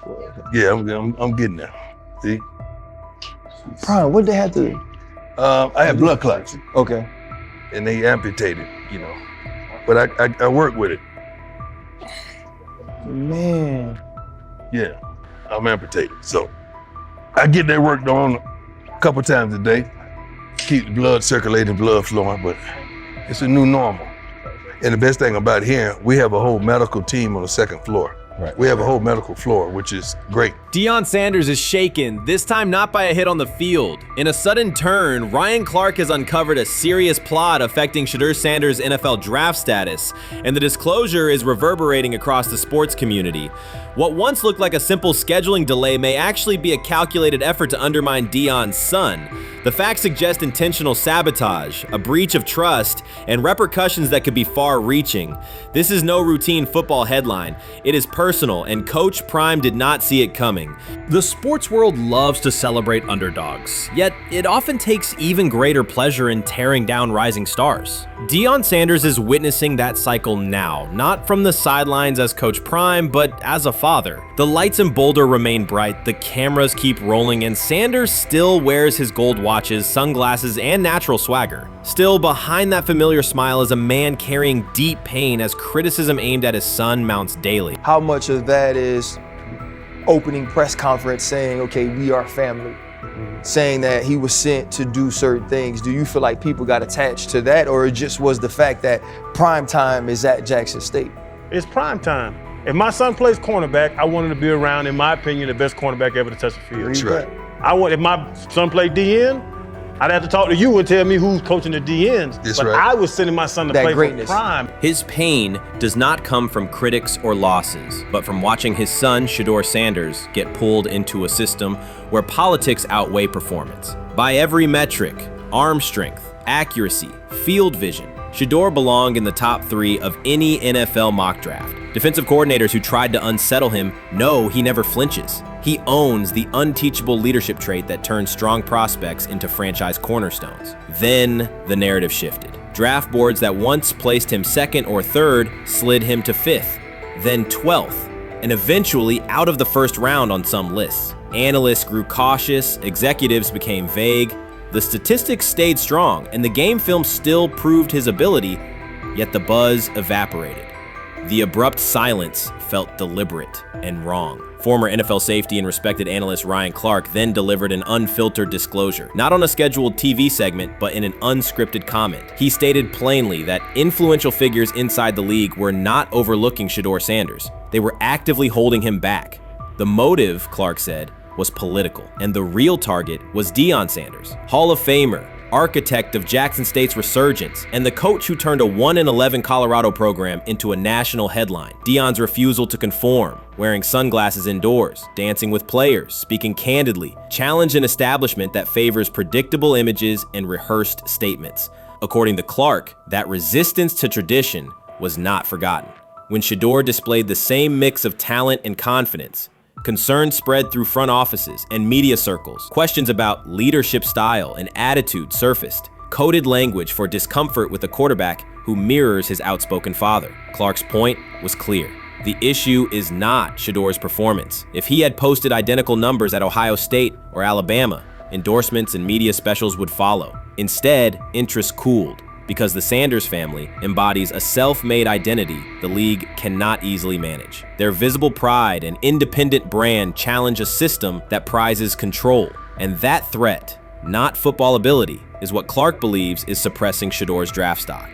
Yeah, I'm getting there. See? Prime, what they had to do? I had blood clots. Okay. And they amputated, you know. But I work with it. Man. Yeah, I'm amputated. So I get that worked on a couple times a day. Keep the blood circulating, blood flowing, but it's a new normal. And the best thing about here, we have a whole medical team on the second floor. Right. We have a whole medical floor, which is great. Deion Sanders is shaken, this time not by a hit on the field. In a sudden turn, Ryan Clark has uncovered a serious plot affecting Shedeur Sanders' NFL draft status, and the disclosure is reverberating across the sports community. What once looked like a simple scheduling delay may actually be a calculated effort to undermine Deion's son. The facts suggest intentional sabotage, a breach of trust, and repercussions that could be far-reaching. This is no routine football headline. It is personal, and Coach Prime did not see it coming. The sports world loves to celebrate underdogs, yet it often takes even greater pleasure in tearing down rising stars. Deion Sanders is witnessing that cycle now, not from the sidelines as Coach Prime, but as a father. The lights in Boulder remain bright, the cameras keep rolling, and Sanders still wears his gold watches, sunglasses, and natural swagger. Still, behind that familiar smile is a man carrying deep pain as criticism aimed at his son mounts daily. How much of that is opening press conference saying, okay, we are family, saying that he was sent to do certain things? Do you feel like people got attached to that, or it just was the fact that prime time is at Jackson State? It's prime time. If my son plays cornerback, I want him to be around, in my opinion, the best cornerback ever to touch the field. That's right. If my son played DN, I'd have to talk to you and tell me who's coaching the DNs. That's but right. I was sending my son to play for prime. His pain does not come from critics or losses, but from watching his son, Shedeur Sanders, get pulled into a system where politics outweigh performance. By every metric, arm strength, accuracy, field vision, Shedeur belonged in the top 3 of any NFL mock draft. Defensive coordinators who tried to unsettle him know he never flinches. He owns the unteachable leadership trait that turns strong prospects into franchise cornerstones. Then the narrative shifted. Draft boards that once placed him 2nd or 3rd slid him to 5th, then 12th, and eventually out of the 1st round on some lists. Analysts grew cautious, executives became vague. The statistics stayed strong, and the game film still proved his ability, yet the buzz evaporated. The abrupt silence felt deliberate and wrong. Former NFL safety and respected analyst Ryan Clark then delivered an unfiltered disclosure, not on a scheduled TV segment, but in an unscripted comment. He stated plainly that influential figures inside the league were not overlooking Shedeur Sanders. They were actively holding him back. The motive, Clark said, was political, and the real target was Deion Sanders, Hall of Famer, architect of Jackson State's resurgence, and the coach who turned a 1-11 Colorado program into a national headline. Deion's refusal to conform, wearing sunglasses indoors, dancing with players, speaking candidly, challenged an establishment that favors predictable images and rehearsed statements. According to Clark, that resistance to tradition was not forgotten. When Shedeur displayed the same mix of talent and confidence, concern spread through front offices and media circles. Questions about leadership style and attitude surfaced. Coded language for discomfort with a quarterback who mirrors his outspoken father. Clark's point was clear. The issue is not Shedeur's performance. If he had posted identical numbers at Ohio State or Alabama, endorsements and media specials would follow. Instead, interest cooled because the Sanders family embodies a self-made identity the league cannot easily manage. Their visible pride and independent brand challenge a system that prizes control, and that threat, not football ability, is what Clark believes is suppressing Shedeur's draft stock.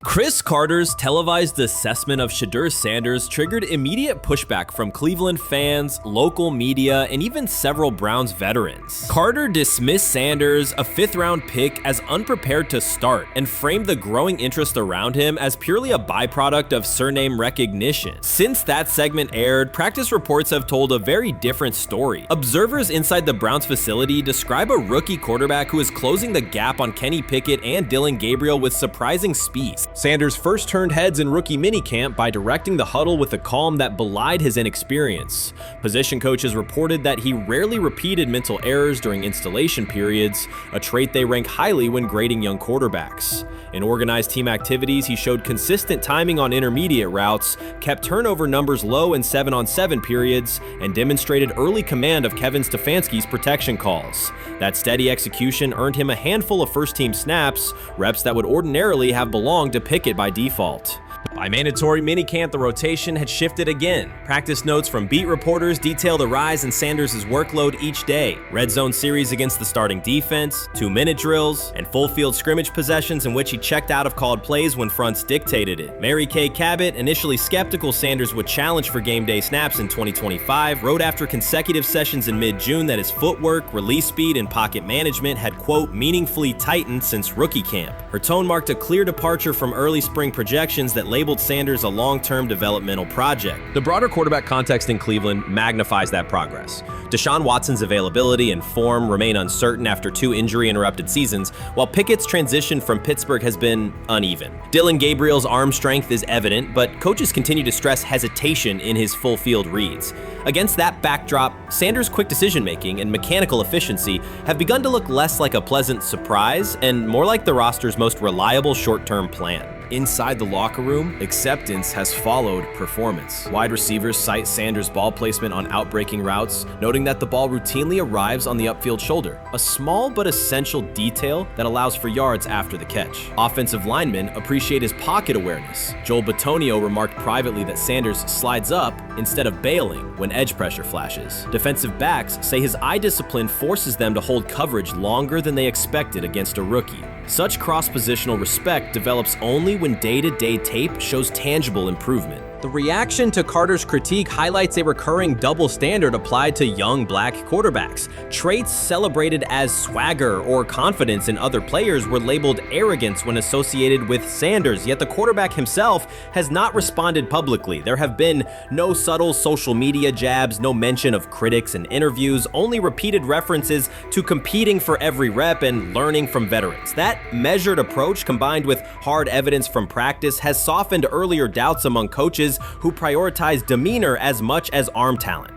Chris Carter's televised assessment of Shedeur Sanders triggered immediate pushback from Cleveland fans, local media, and even several Browns veterans. Carter dismissed Sanders, a 5th-round pick, as unprepared to start and framed the growing interest around him as purely a byproduct of surname recognition. Since that segment aired, practice reports have told a very different story. Observers inside the Browns facility describe a rookie quarterback who is closing the gap on Kenny Pickett and Dillon Gabriel with surprising speed. Sanders first turned heads in rookie minicamp by directing the huddle with a calm that belied his inexperience. Position coaches reported that he rarely repeated mental errors during installation periods, a trait they rank highly when grading young quarterbacks. In organized team activities, he showed consistent timing on intermediate routes, kept turnover numbers low in 7-on-7 periods, and demonstrated early command of Kevin Stefanski's protection calls. That steady execution earned him a handful of first-team snaps, reps that would ordinarily have belonged to Pickett by default. By mandatory minicamp, the rotation had shifted again. Practice notes from beat reporters detail the rise in Sanders' workload each day. Red zone series against the starting defense, 2-minute drills, and full field scrimmage possessions in which he checked out of called plays when fronts dictated it. Mary Kay Cabot, initially skeptical Sanders would challenge for game day snaps in 2025, wrote after consecutive sessions in mid-June that his footwork, release speed, and pocket management had, quote, meaningfully tightened since rookie camp. Her tone marked a clear departure from early spring projections that labeled Sanders a long-term developmental project. The broader quarterback context in Cleveland magnifies that progress. Deshaun Watson's availability and form remain uncertain after 2 injury-interrupted seasons, while Pickett's transition from Pittsburgh has been uneven. Dillon Gabriel's arm strength is evident, but coaches continue to stress hesitation in his full-field reads. Against that backdrop, Sanders' quick decision-making and mechanical efficiency have begun to look less like a pleasant surprise and more like the roster's most reliable short-term plan. Inside the locker room, acceptance has followed performance. Wide receivers cite Sanders' ball placement on outbreaking routes, noting that the ball routinely arrives on the upfield shoulder, a small but essential detail that allows for yards after the catch. Offensive linemen appreciate his pocket awareness. Joel Bitonio remarked privately that Sanders slides up instead of bailing when edge pressure flashes. Defensive backs say his eye discipline forces them to hold coverage longer than they expected against a rookie. Such cross-positional respect develops only when day-to-day tape shows tangible improvement. The reaction to Carter's critique highlights a recurring double standard applied to young black quarterbacks. Traits celebrated as swagger or confidence in other players were labeled arrogance when associated with Sanders, yet the quarterback himself has not responded publicly. There have been no subtle social media jabs, no mention of critics in interviews, only repeated references to competing for every rep and learning from veterans. That measured approach, combined with hard evidence from practice, has softened earlier doubts among coaches who prioritize demeanor as much as arm talent.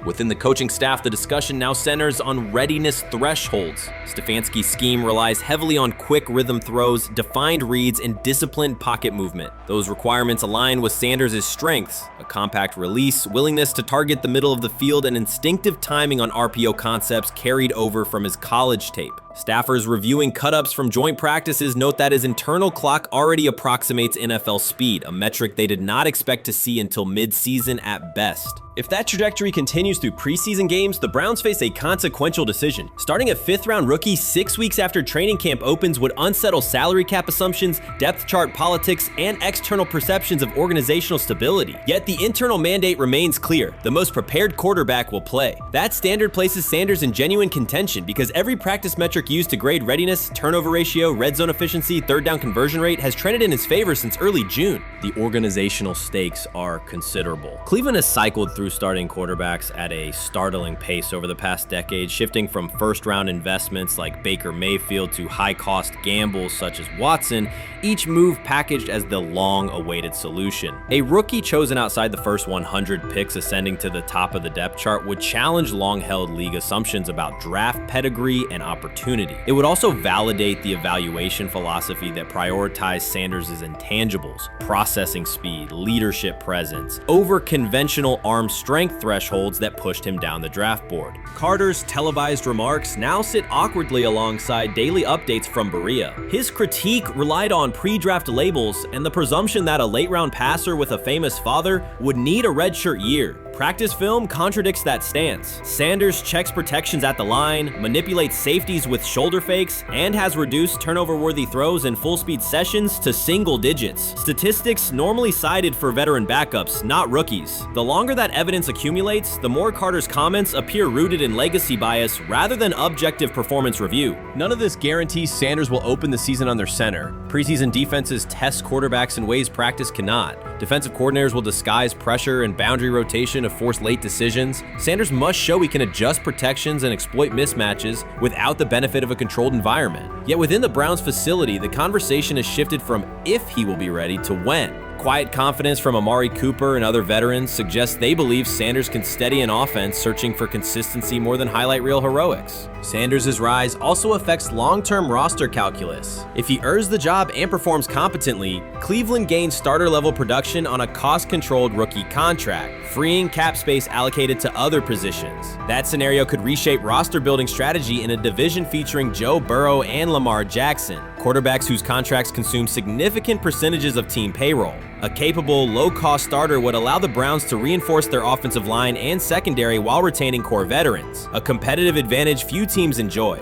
Within the coaching staff, the discussion now centers on readiness thresholds. Stefanski's scheme relies heavily on quick rhythm throws, defined reads, and disciplined pocket movement. Those requirements align with Sanders' strengths: a compact release, willingness to target the middle of the field, and instinctive timing on RPO concepts carried over from his college tape. Staffers reviewing cut-ups from joint practices note that his internal clock already approximates NFL speed, a metric they did not expect to see until mid-season at best. If that trajectory continues through preseason games, the Browns face a consequential decision. Starting a 5th-round rookie 6 weeks after training camp opens would unsettle salary cap assumptions, depth chart politics, and external perceptions of organizational stability. Yet the internal mandate remains clear: the most prepared quarterback will play. That standard places Sanders in genuine contention because every practice metric used to grade readiness, turnover ratio, red zone efficiency, third down conversion rate has trended in his favor since early June. The organizational stakes are considerable. Cleveland has cycled through starting quarterbacks at a startling pace over the past decade, shifting from first-round investments like Baker Mayfield to high-cost gambles such as Watson, each move packaged as the long-awaited solution. A rookie chosen outside the first 100 picks ascending to the top of the depth chart would challenge long-held league assumptions about draft pedigree and opportunity. It would also validate the evaluation philosophy that prioritized Sanders' intangibles: process, processing speed, leadership presence, over conventional arm strength thresholds that pushed him down the draft board. Carter's televised remarks now sit awkwardly alongside daily updates from Berea. His critique relied on pre-draft labels and the presumption that a late-round passer with a famous father would need a redshirt year. Practice film contradicts that stance. Sanders checks protections at the line, manipulates safeties with shoulder fakes, and has reduced turnover-worthy throws in full-speed sessions to single digits. Statistics normally cited for veteran backups, not rookies. The longer that evidence accumulates, the more Carter's comments appear rooted in legacy bias rather than objective performance review. None of this guarantees Sanders will open the season under center. Preseason defenses test quarterbacks in ways practice cannot. Defensive coordinators will disguise pressure and boundary rotation to force late decisions. Sanders must show he can adjust protections and exploit mismatches without the benefit of a controlled environment. Yet within the Browns facility, the conversation has shifted from if he will be ready to when. Quiet confidence from Amari Cooper and other veterans suggests they believe Sanders can steady an offense searching for consistency more than highlight reel heroics. Sanders' rise also affects long-term roster calculus. If he earns the job and performs competently, Cleveland gains starter-level production on a cost-controlled rookie contract, freeing cap space allocated to other positions. That scenario could reshape roster-building strategy in a division featuring Joe Burrow and Lamar Jackson, quarterbacks whose contracts consume significant percentages of team payroll. A capable, low-cost starter would allow the Browns to reinforce their offensive line and secondary while retaining core veterans, a competitive advantage few teams enjoy.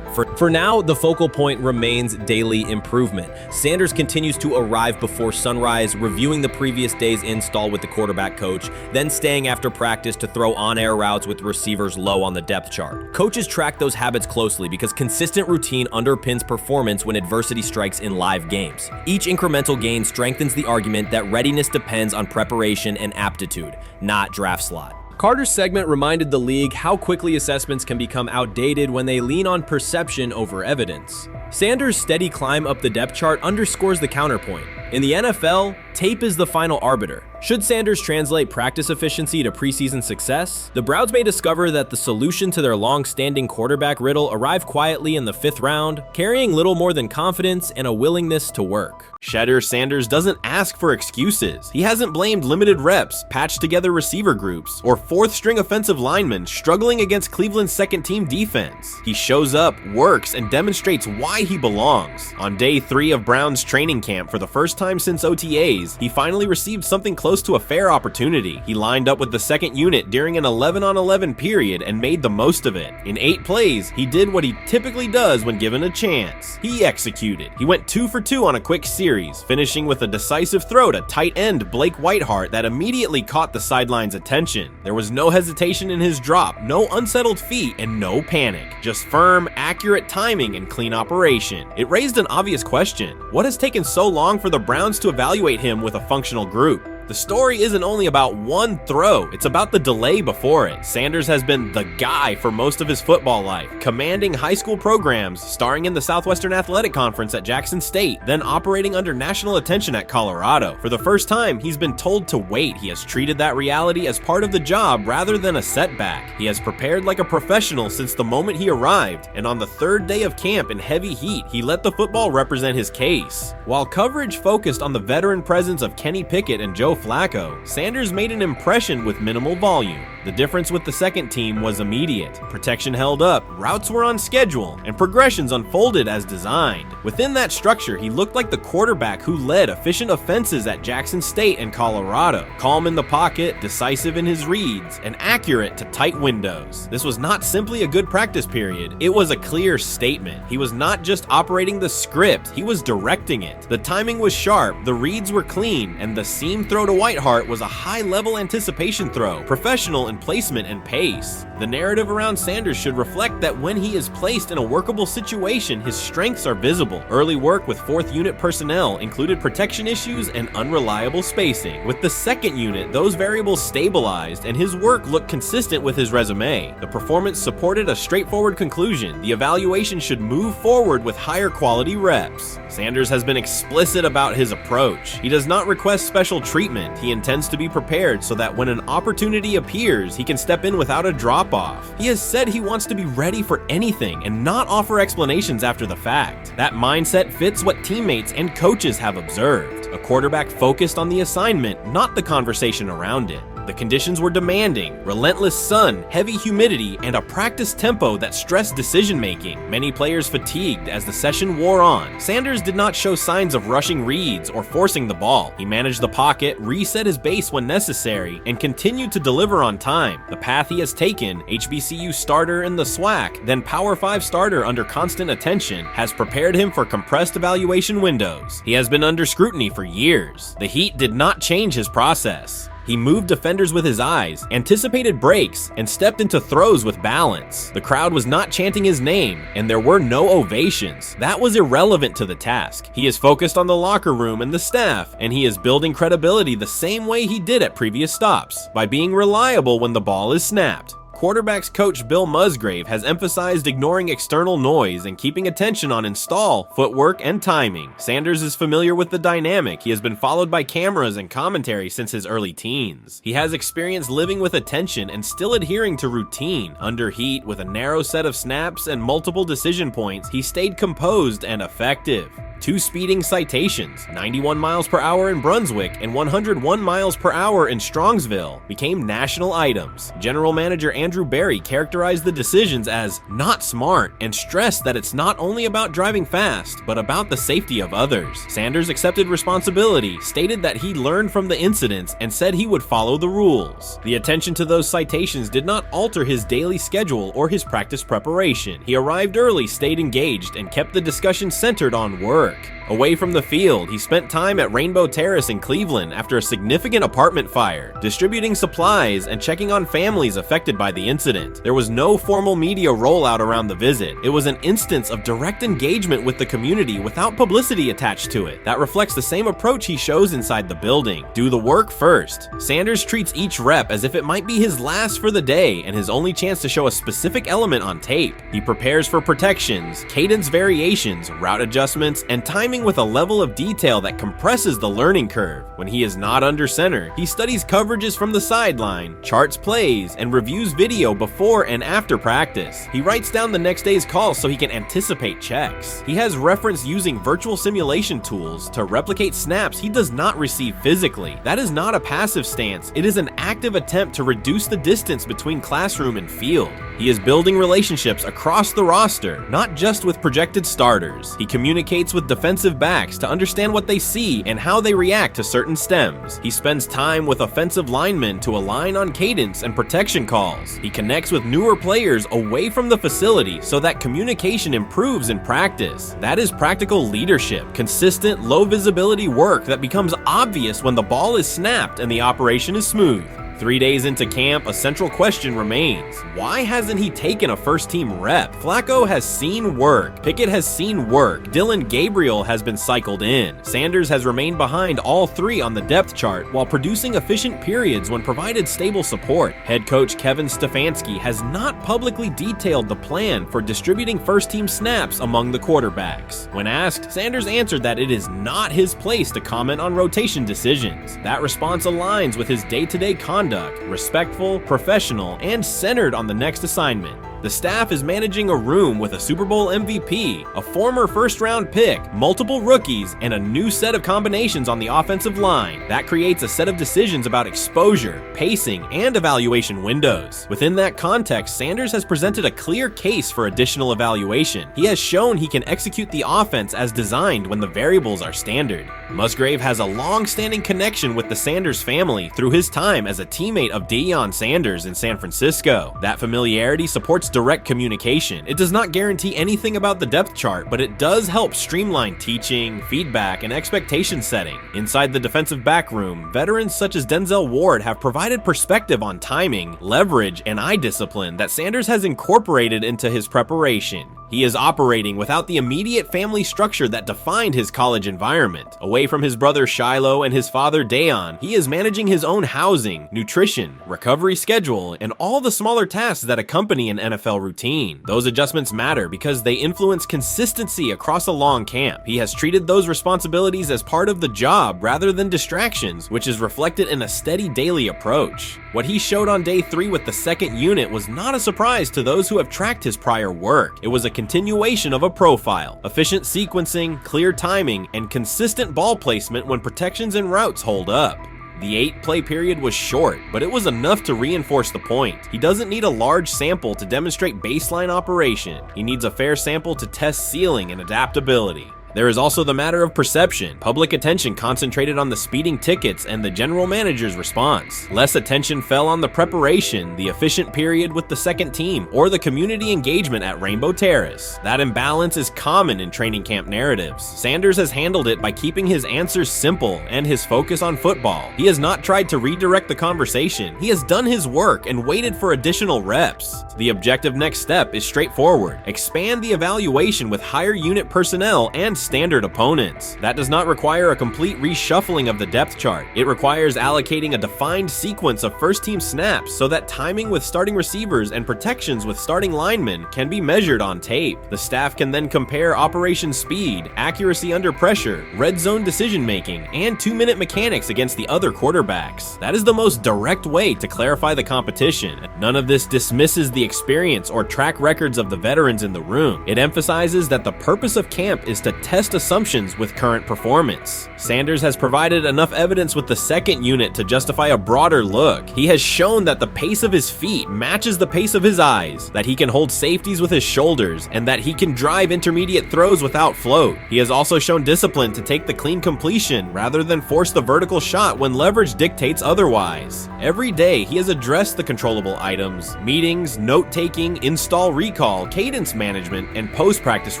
For now, the focal point remains daily improvement. Sanders continues to arrive before sunrise, reviewing the previous day's install with the quarterback coach, then staying after practice to throw on-air routes with receivers low on the depth chart. Coaches track those habits closely because consistent routine underpins performance when adversity strikes in live games. Each incremental gain strengthens the argument that readiness depends on preparation and aptitude, not draft slot. Carter's segment reminded the league how quickly assessments can become outdated when they lean on perception over evidence. Sanders' steady climb up the depth chart underscores the counterpoint. In the NFL, tape is the final arbiter. Should Sanders translate practice efficiency to preseason success, the Browns may discover that the solution to their long-standing quarterback riddle arrived quietly in the 5th round, carrying little more than confidence and a willingness to work. Shedeur Sanders doesn't ask for excuses. He hasn't blamed limited reps, patched together receiver groups, or 4th-string offensive linemen struggling against Cleveland's second-team defense. He shows up, works, and demonstrates why he belongs. On day 3 of Browns training camp, for the first time since OTAs, he finally received something close to a fair opportunity. He lined up with the second unit during an 11-on-11 period and made the most of it. In 8 plays, he did what he typically does when given a chance. He executed. He went 2 for 2 on a quick series, finishing with a decisive throw to tight end Blake Whiteheart that immediately caught the sideline's attention. There was no hesitation in his drop, no unsettled feet, and no panic. Just firm, accurate timing and clean operation. It raised an obvious question. What has taken so long for the Browns to evaluate him with a functional group? The story isn't only about one throw, it's about the delay before it. Sanders has been the guy for most of his football life, commanding high school programs, starring in the Southwestern Athletic Conference at Jackson State, then operating under national attention at Colorado. For the first time, he's been told to wait. He has treated that reality as part of the job rather than a setback. He has prepared like a professional since the moment he arrived, and on the 3rd day of camp in heavy heat, he let the football represent his case. While coverage focused on the veteran presence of Kenny Pickett and Joe Flacco, Sanders made an impression with minimal volume. The difference with the second team was immediate. Protection held up, routes were on schedule, and progressions unfolded as designed. Within that structure, he looked like the quarterback who led efficient offenses at Jackson State and Colorado. Calm in the pocket, decisive in his reads, and accurate to tight windows. This was not simply a good practice period, it was a clear statement. He was not just operating the script, he was directing it. The timing was sharp, the reads were clean, and the seam throw to Whiteheart was a high-level anticipation throw, professional in placement and pace. The narrative around Sanders should reflect that when he is placed in a workable situation, his strengths are visible. Early work with 4th unit personnel included protection issues and unreliable spacing. With the 2nd unit, those variables stabilized, and his work looked consistent with his resume. The performance supported a straightforward conclusion. The evaluation should move forward with higher quality reps. Sanders has been explicit about his approach. He does not request special treatment. He intends to be prepared so that when an opportunity appears, he can step in without a drop-off. He has said he wants to be ready for anything and not offer explanations after the fact. That mindset fits what teammates and coaches have observed. a quarterback focused on the assignment, not the conversation around it. The conditions were demanding: relentless sun, heavy humidity, and a practice tempo that stressed decision-making. Many players fatigued as the session wore on. Sanders did not show signs of rushing reads or forcing the ball. He managed the pocket, reset his base when necessary, and continued to deliver on time. The path he has taken, HBCU starter in the SWAC, then Power 5 starter under constant attention, has prepared him for compressed evaluation windows. He has been under scrutiny for years. The heat did not change his process. He moved defenders with his eyes, anticipated breaks, and stepped into throws with balance. The crowd was not chanting his name, and there were no ovations. That was irrelevant to the task. He is focused on the locker room and the staff, and he is building credibility the same way he did at previous stops, by being reliable when the ball is snapped. Quarterbacks coach Bill Musgrave has emphasized ignoring external noise and keeping attention on install, footwork, and timing. Sanders is familiar with the dynamic. He has been followed by cameras and commentary since his early teens. He has experience living with attention and still adhering to routine. Under heat, with a narrow set of snaps and multiple decision points, he stayed composed and effective. 2 speeding citations, 91 miles per hour in Brunswick and 101 miles per hour in Strongsville, became national items. General Manager Andrew Berry characterized the decisions as not smart and stressed that it's not only about driving fast, but about the safety of others. Sanders accepted responsibility, stated that he learned from the incidents, and said he would follow the rules. The attention to those citations did not alter his daily schedule or his practice preparation. He arrived early, stayed engaged, and kept the discussion centered on work. Away from the field, he spent time at Rainbow Terrace in Cleveland after a significant apartment fire, distributing supplies and checking on families affected by the incident. There was no formal media rollout around the visit. It was an instance of direct engagement with the community without publicity attached to it. That reflects the same approach he shows inside the building. Do the work first. Sanders treats each rep as if it might be his last for the day and his only chance to show a specific element on tape. He prepares for protections, cadence variations, route adjustments, and timing with a level of detail that compresses the learning curve. When he is not under center, he studies coverages from the sideline, charts plays, and reviews video before and after practice. He writes down the next day's calls so he can anticipate checks. He has reference using virtual simulation tools to replicate snaps he does not receive physically. That is not a passive stance, it is an active attempt to reduce the distance between classroom and field. He is building relationships across the roster, not just with projected starters. He communicates with defensive backs to understand what they see and how they react to certain stems. He spends time with offensive linemen to align on cadence and protection calls. He connects with newer players away from the facility so that communication improves in practice. That is practical leadership, consistent, low visibility work that becomes obvious when the ball is snapped and the operation is smooth. 3 days into camp, a central question remains. Why hasn't he taken a first-team rep? Flacco has seen work. Pickett has seen work. Dillon Gabriel has been cycled in. Sanders has remained behind all 3 on the depth chart while producing efficient periods when provided stable support. Head coach Kevin Stefanski has not publicly detailed the plan for distributing first-team snaps among the quarterbacks. When asked, Sanders answered that it is not his place to comment on rotation decisions. That response aligns with his day-to-day conduct, respectful, professional, and centered on the next assignment. The staff is managing a room with a Super Bowl MVP, a former first-round pick, multiple rookies, and a new set of combinations on the offensive line. That creates a set of decisions about exposure, pacing, and evaluation windows. Within that context, Sanders has presented a clear case for additional evaluation. He has shown he can execute the offense as designed when the variables are standard. Musgrave has a long-standing connection with the Sanders family through his time as a teammate of Deion Sanders in San Francisco. That familiarity supports direct communication. It does not guarantee anything about the depth chart, but it does help streamline teaching, feedback, and expectation setting. Inside the defensive back room, veterans such as Denzel Ward have provided perspective on timing, leverage, and eye discipline that Sanders has incorporated into his preparation. He is operating without the immediate family structure that defined his college environment. Away from his brother Shiloh and his father Dayon, he is managing his own housing, nutrition, recovery schedule, and all the smaller tasks that accompany an NFL routine. Those adjustments matter because they influence consistency across a long camp. He has treated those responsibilities as part of the job rather than distractions, which is reflected in a steady daily approach. What he showed on day 3 with the second unit was not a surprise to those who have tracked his prior work. It was a continuation of a profile, efficient sequencing, clear timing, and consistent ball placement when protections and routes hold up. The 8-play period was short, but it was enough to reinforce the point. He doesn't need a large sample to demonstrate baseline operation. He needs a fair sample to test ceiling and adaptability. There is also the matter of perception. Public attention concentrated on the speeding tickets and the general manager's response. Less attention fell on the preparation, the efficient period with the second team, or the community engagement at Rainbow Terrace. That imbalance is common in training camp narratives. Sanders has handled it by keeping his answers simple and his focus on football. He has not tried to redirect the conversation. He has done his work and waited for additional reps. The objective next step is straightforward. Expand the evaluation with higher unit personnel and standard opponents. That does not require a complete reshuffling of the depth chart. It requires allocating a defined sequence of first-team snaps so that timing with starting receivers and protections with starting linemen can be measured on tape. The staff can then compare operation speed, accuracy under pressure, red zone decision-making, and 2-minute mechanics against the other quarterbacks. That is the most direct way to clarify the competition. None of this dismisses the experience or track records of the veterans in the room. It emphasizes that the purpose of camp is to test assumptions with current performance. Sanders has provided enough evidence with the second unit to justify a broader look. He has shown that the pace of his feet matches the pace of his eyes, that he can hold safeties with his shoulders, and that he can drive intermediate throws without float. He has also shown discipline to take the clean completion rather than force the vertical shot when leverage dictates otherwise. Every day, he has addressed the controllable items, meetings, note-taking, install recall, cadence management, and post-practice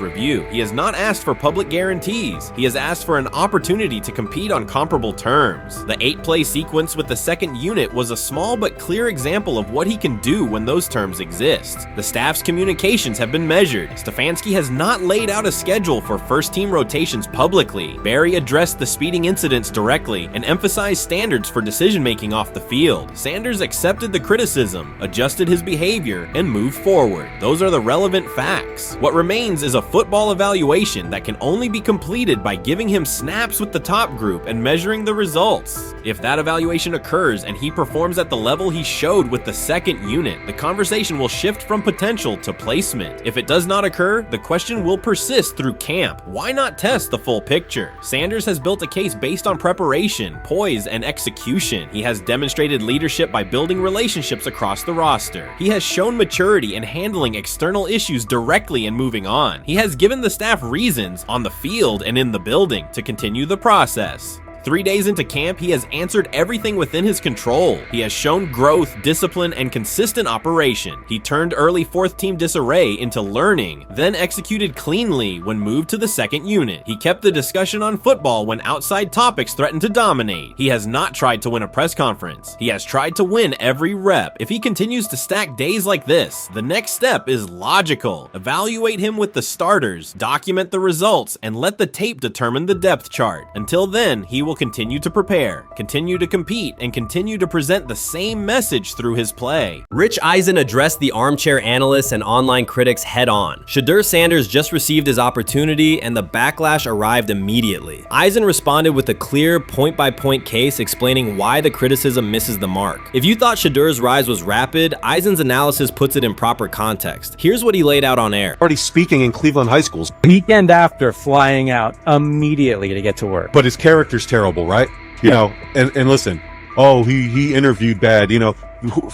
review. He has not asked for public guarantees. He has asked for an opportunity to compete on comparable terms. The 8-play sequence with the second unit was a small but clear example of what he can do when those terms exist. The staff's communications have been measured. Stefanski has not laid out a schedule for first-team rotations publicly. Barry addressed the speeding incidents directly and emphasized standards for decision-making off the field. Sanders accepted the criticism, adjusted his behavior, and moved forward. Those are the relevant facts. What remains is a football evaluation that can only be completed by giving him snaps with the top group and measuring the results. If that evaluation occurs and he performs at the level he showed with the second unit, the conversation will shift from potential to placement. If it does not occur, the question will persist through camp. Why not test the full picture? Sanders has built a case based on preparation, poise, and execution. He has demonstrated leadership by building relationships across the roster. He has shown maturity in handling external issues directly and moving on. He has given the staff reasons on the field and in the building to continue the process. 3 days into camp, he has answered everything within his control. He has shown growth, discipline, and consistent operation. He turned early fourth-team disarray into learning, then executed cleanly when moved to the second unit. He kept the discussion on football when outside topics threatened to dominate. He has not tried to win a press conference. He has tried to win every rep. If he continues to stack days like this, the next step is logical. Evaluate him with the starters, document the results, and let the tape determine the depth chart. Until then, he will continue to prepare, continue to compete, and continue to present the same message through his play. Rich Eisen addressed the armchair analysts and online critics head on. Shedeur Sanders just received his opportunity and the backlash arrived immediately. Eisen responded with a clear point-by-point case explaining why the criticism misses the mark. If you thought Shedeur's rise was rapid, Eisen's analysis puts it in proper context. Here's what he laid out on air. Already speaking in Cleveland high schools. Weekend after, flying out immediately to get to work. But his character's terrible, right? You know, and listen, oh, he interviewed bad, you know,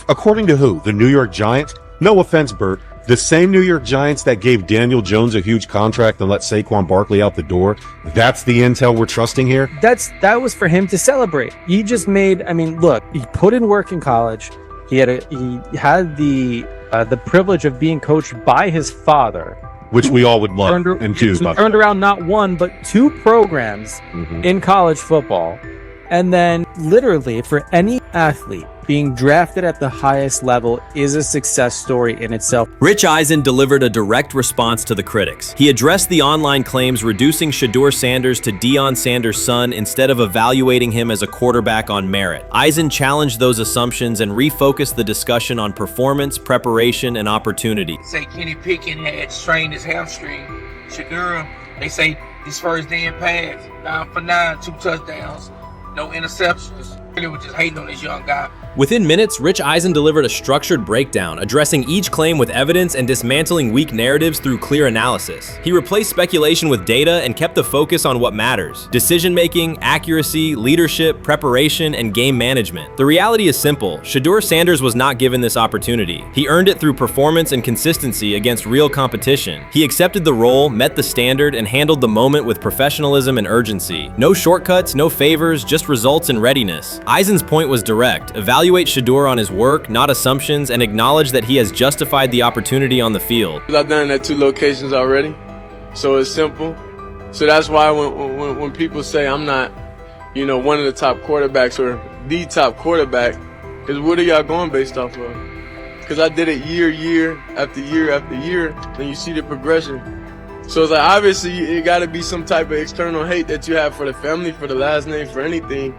according to who? The New York Giants? No offense, Bert. The same New York Giants that gave Daniel Jones a huge contract and let Saquon Barkley out the door. That's the intel we're trusting here. That was for him to celebrate. He just made, I mean, look, he put in work in college. He had the privilege of being coached by his father, which we all would love and do. Turned around not one, but two programs in college football. And then literally for any athlete, being drafted at the highest level is a success story in itself. Rich Eisen delivered a direct response to the critics. He addressed the online claims reducing Shedeur Sanders to Deion Sanders' son instead of evaluating him as a quarterback on merit. Eisen challenged those assumptions and refocused the discussion on performance, preparation, and opportunity. Say Kenny Pickett had strained his hamstring. Shedeur, they say his first day in pass, 9 for 9, 2 touchdowns, no interceptions. Really was just hating on this young guy. Within minutes, Rich Eisen delivered a structured breakdown, addressing each claim with evidence and dismantling weak narratives through clear analysis. He replaced speculation with data and kept the focus on what matters: decision-making, accuracy, leadership, preparation, and game management. The reality is simple: Shedeur Sanders was not given this opportunity. He earned it through performance and consistency against real competition. He accepted the role, met the standard, and handled the moment with professionalism and urgency. No shortcuts, no favors, just results and readiness. Eisen's point was direct: evaluate Shedeur on his work, not assumptions, and acknowledge that he has justified the opportunity on the field. I've done it at 2 locations already, so it's simple. So that's why when people say I'm not, one of the top quarterbacks or the top quarterback, is what are y'all going based off of? Because I did it year after year after year, and you see the progression. So it's like, obviously, it got to be some type of external hate that you have for the family, for the last name, for anything,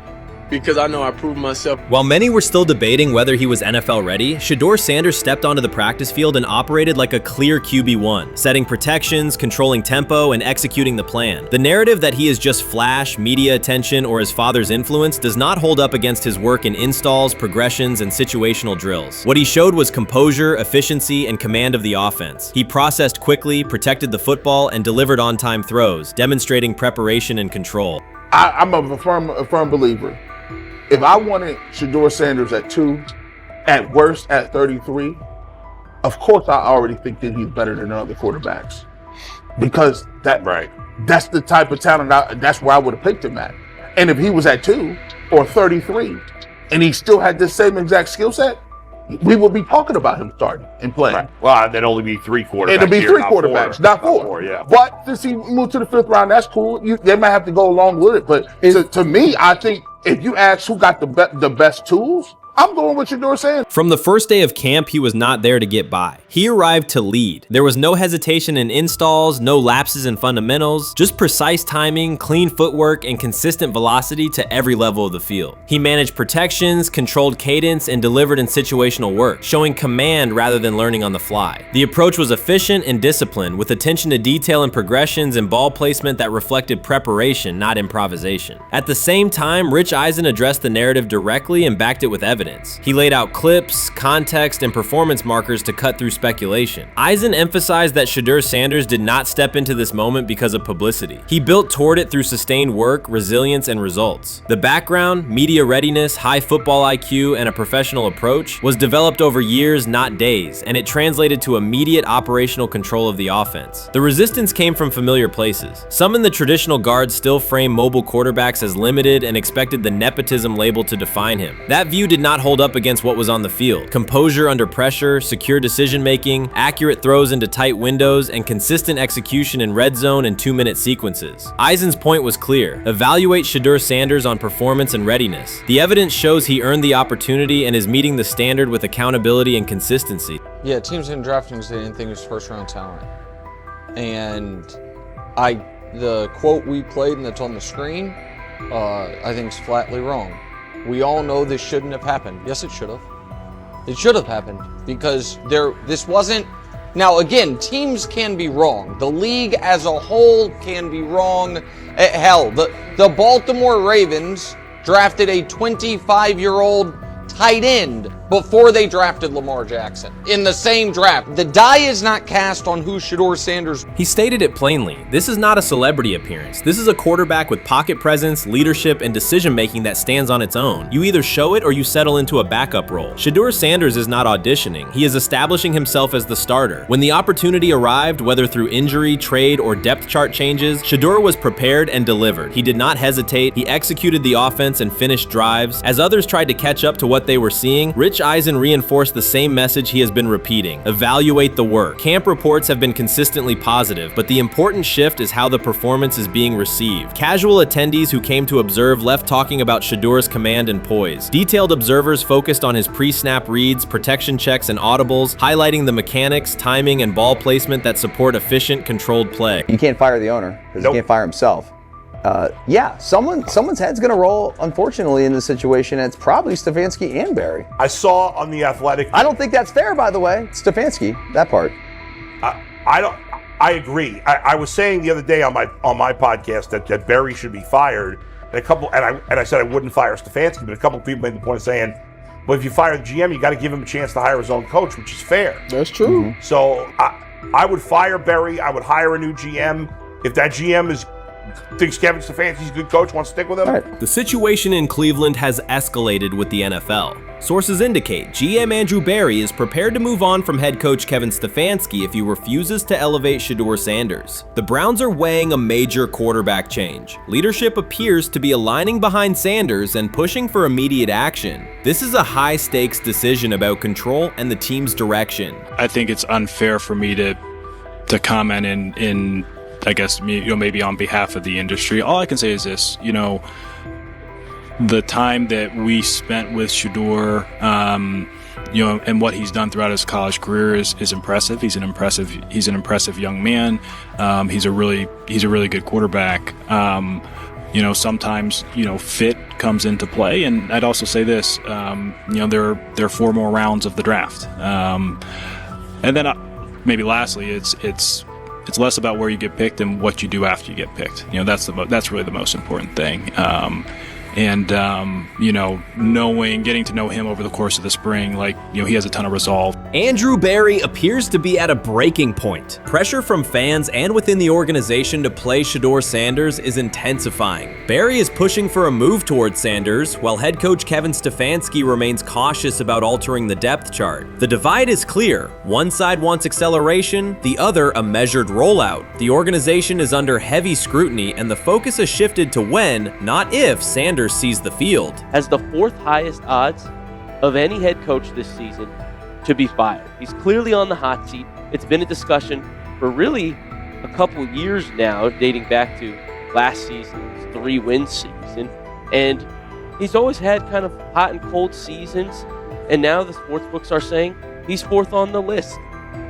because I know I proved myself. While many were still debating whether he was NFL ready, Shedeur Sanders stepped onto the practice field and operated like a clear QB1, setting protections, controlling tempo, and executing the plan. The narrative that he is just flash, media attention, or his father's influence does not hold up against his work in installs, progressions, and situational drills. What he showed was composure, efficiency, and command of the offense. He processed quickly, protected the football, and delivered on-time throws, demonstrating preparation and control. I'm a firm believer. If I wanted Shedeur Sanders at 2, at worst at 33, of course I already think that he's better than other quarterbacks, because that's the type of talent. That's where I would have picked him at. And if he was at 2 or 33, and he still had this same exact skill set, we would be talking about him starting and playing. Right. Well, there'd only be 3 quarterbacks. It'll be 3 quarterbacks, not 4. Not 4, yeah. But since he moved to the 5th round, that's cool. They might have to go along with it. But to me, I think if you ask who got the best tools, I'm going with Shedeur Sanders. From the first day of camp, he was not there to get by. He arrived to lead. There was no hesitation in installs, no lapses in fundamentals, just precise timing, clean footwork, and consistent velocity to every level of the field. He managed protections, controlled cadence, and delivered in situational work, showing command rather than learning on the fly. The approach was efficient and disciplined, with attention to detail and progressions and ball placement that reflected preparation, not improvisation. At the same time, Rich Eisen addressed the narrative directly and backed it with evidence. He laid out clips, context, and performance markers to cut through speculation. Eisen emphasized that Shedeur Sanders did not step into this moment because of publicity. He built toward it through sustained work, resilience, and results. The background, media readiness, high football IQ, and a professional approach was developed over years, not days, and it translated to immediate operational control of the offense. The resistance came from familiar places. Some in the traditional guard still framed mobile quarterbacks as limited and expected the nepotism label to define him. That view did not hold up against what was on the field: composure under pressure, secure decision-making, accurate throws into tight windows, and consistent execution in red zone and 2-minute sequences. Eisen's point was clear: evaluate Shedeur Sanders on performance and readiness. The evidence shows he earned the opportunity and is meeting the standard with accountability and consistency. Yeah, teams didn't draft him because they didn't think he was first-round talent. And the quote we played and that's on the screen, I think is flatly wrong. We all know this shouldn't have happened. Yes, it should have. It should have happened because this wasn't. Now, again, teams can be wrong. The league as a whole can be wrong. Hell, the Baltimore Ravens drafted a 25-year-old tight end before they drafted Lamar Jackson in the same draft. The die is not cast on who Shedeur Sanders. He stated it plainly: this is not a celebrity appearance. This is a quarterback with pocket presence, leadership, and decision-making that stands on its own. You either show it or you settle into a backup role. Shedeur Sanders is not auditioning. He is establishing himself as the starter. When the opportunity arrived, whether through injury, trade, or depth chart changes, Shedeur was prepared and delivered. He did not hesitate. He executed the offense and finished drives. As others tried to catch up to what they were seeing, Rich Eisen reinforced the same message he has been repeating: evaluate the work. Camp reports have been consistently positive, but the important shift is how the performance is being received. Casual attendees who came to observe left talking about Shedeur's command and poise. Detailed observers focused on his pre-snap reads, protection checks, and audibles, highlighting the mechanics, timing, and ball placement that support efficient, controlled play. You can't fire the owner because he can't fire himself. Yeah, someone's head's going to roll, unfortunately, in this situation, and it's probably Stefanski and Barry. I saw on The Athletic. I don't think that's fair, by the way. Stefanski, that part. I agree. I was saying the other day on my podcast that Barry should be fired. And I said I wouldn't fire Stefanski, but a couple of people made the point of saying, But if you fire the GM, you got to give him a chance to hire his own coach, which is fair. That's true. So I would fire Berry. I would hire a new GM. If that GM thinks Kevin Stefanski's a good coach, wants to stick with him. The situation in Cleveland has escalated with the NFL. Sources indicate GM Andrew Berry is prepared to move on from head coach Kevin Stefanski if he refuses to elevate Shedeur Sanders. The Browns are weighing a major quarterback change. Leadership appears to be aligning behind Sanders and pushing for immediate action. This is a high-stakes decision about control and the team's direction. I think it's unfair for me to comment in I guess, maybe on behalf of the industry. All I can say is this, the time that we spent with Shedeur, and what he's done throughout his college career is impressive. He's an impressive young man. He's a really good quarterback. Sometimes, fit comes into play. And I'd also say this, there are 4 more rounds of the draft. And then maybe lastly, it's less about where you get picked and what you do after you get picked. That's really the most important thing. Getting to know him over the course of the spring, he has a ton of resolve. Andrew Berry appears to be at a breaking point. Pressure from fans and within the organization to play Shedeur Sanders is intensifying. Berry is pushing for a move towards Sanders, while head coach Kevin Stefanski remains cautious about altering the depth chart. The divide is clear. One side wants acceleration, the other a measured rollout. The organization is under heavy scrutiny, and the focus has shifted to when, not if, Sanders sees the field. Has the 4th highest odds of any head coach this season to be fired. He's clearly on the hot seat. It's been a discussion for really a couple years now, dating back to last season's 3-win season. And he's always had kind of hot and cold seasons. And now the sports books are saying he's 4th on the list.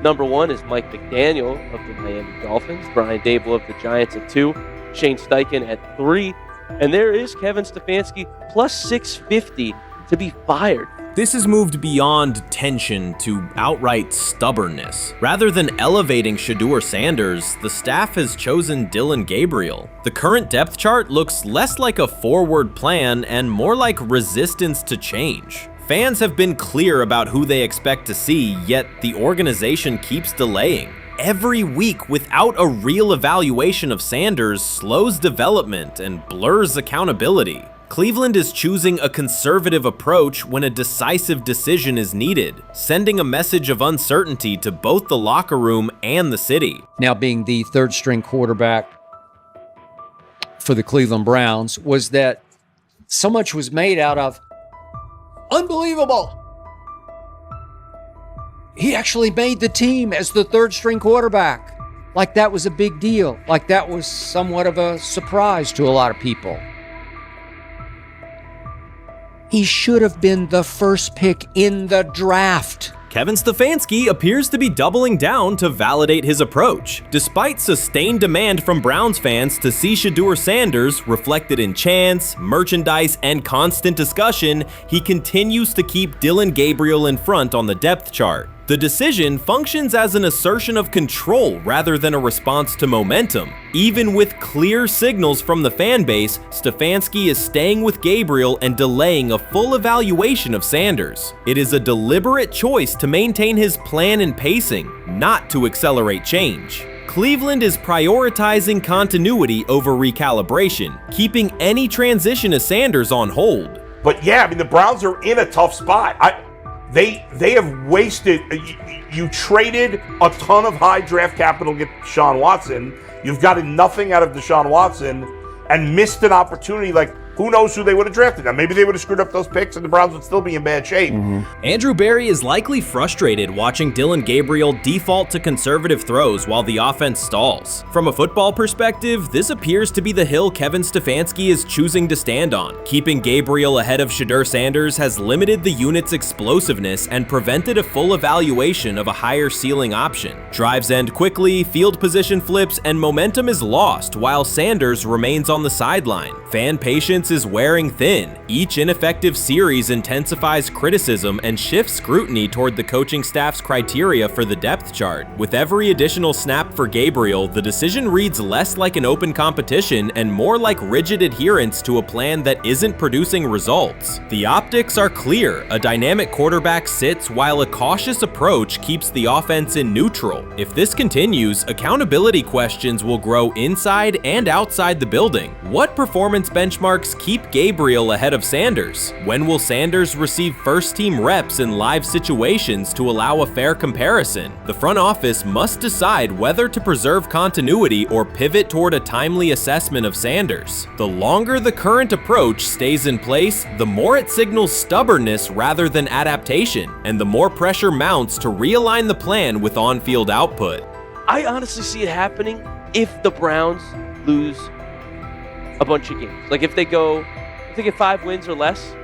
Number 1 is Mike McDaniel of the Miami Dolphins, Brian Dable of the Giants at 2, Shane Steichen at 3, and there is Kevin Stefanski plus 650 to be fired. This has moved beyond tension to outright stubbornness. Rather than elevating Shedeur Sanders, the staff has chosen Dillon Gabriel. The current depth chart looks less like a forward plan and more like resistance to change. Fans have been clear about who they expect to see, yet the organization keeps delaying. Every week without a real evaluation of Sanders slows development and blurs accountability. Cleveland is choosing a conservative approach when a decisive decision is needed, sending a message of uncertainty to both the locker room and the city. Now being the 3rd string quarterback for the Cleveland Browns, was that so much was made out of unbelievable. He actually made the team as the 3rd string quarterback. Like that was a big deal. Like that was somewhat of a surprise to a lot of people. He should have been the 1st pick in the draft. Kevin Stefanski appears to be doubling down to validate his approach. Despite sustained demand from Browns fans to see Shedeur Sanders reflected in chants, merchandise, and constant discussion, he continues to keep Dillon Gabriel in front on the depth chart. The decision functions as an assertion of control rather than a response to momentum. Even with clear signals from the fan base, Stefanski is staying with Gabriel and delaying a full evaluation of Sanders. It is a deliberate choice to maintain his plan and pacing, not to accelerate change. Cleveland is prioritizing continuity over recalibration, keeping any transition to Sanders on hold. But yeah, the Browns are in a tough spot. They have wasted. You traded a ton of high draft capital to get Deshaun Watson. You've gotten nothing out of Deshaun Watson and missed an opportunity. Who knows who they would have drafted? Now, maybe they would have screwed up those picks and the Browns would still be in bad shape. Andrew Berry is likely frustrated watching Dillon Gabriel default to conservative throws while the offense stalls. From a football perspective, this appears to be the hill Kevin Stefanski is choosing to stand on. Keeping Gabriel ahead of Shedeur Sanders has limited the unit's explosiveness and prevented a full evaluation of a higher ceiling option. Drives end quickly, field position flips, and momentum is lost while Sanders remains on the sideline. Fan patience defense is wearing thin. Each ineffective series intensifies criticism and shifts scrutiny toward the coaching staff's criteria for the depth chart. With every additional snap for Gabriel, the decision reads less like an open competition and more like rigid adherence to a plan that isn't producing results. The optics are clear. A dynamic quarterback sits while a cautious approach keeps the offense in neutral. If this continues, accountability questions will grow inside and outside the building. What performance benchmarks keep Gabriel ahead of Sanders? When will Sanders receive first-team reps in live situations to allow a fair comparison? The front office must decide whether to preserve continuity or pivot toward a timely assessment of Sanders. The longer the current approach stays in place, the more it signals stubbornness rather than adaptation, and the more pressure mounts to realign the plan with on-field output. I honestly see it happening if the Browns lose a bunch of games. Like if they get 5 wins or less,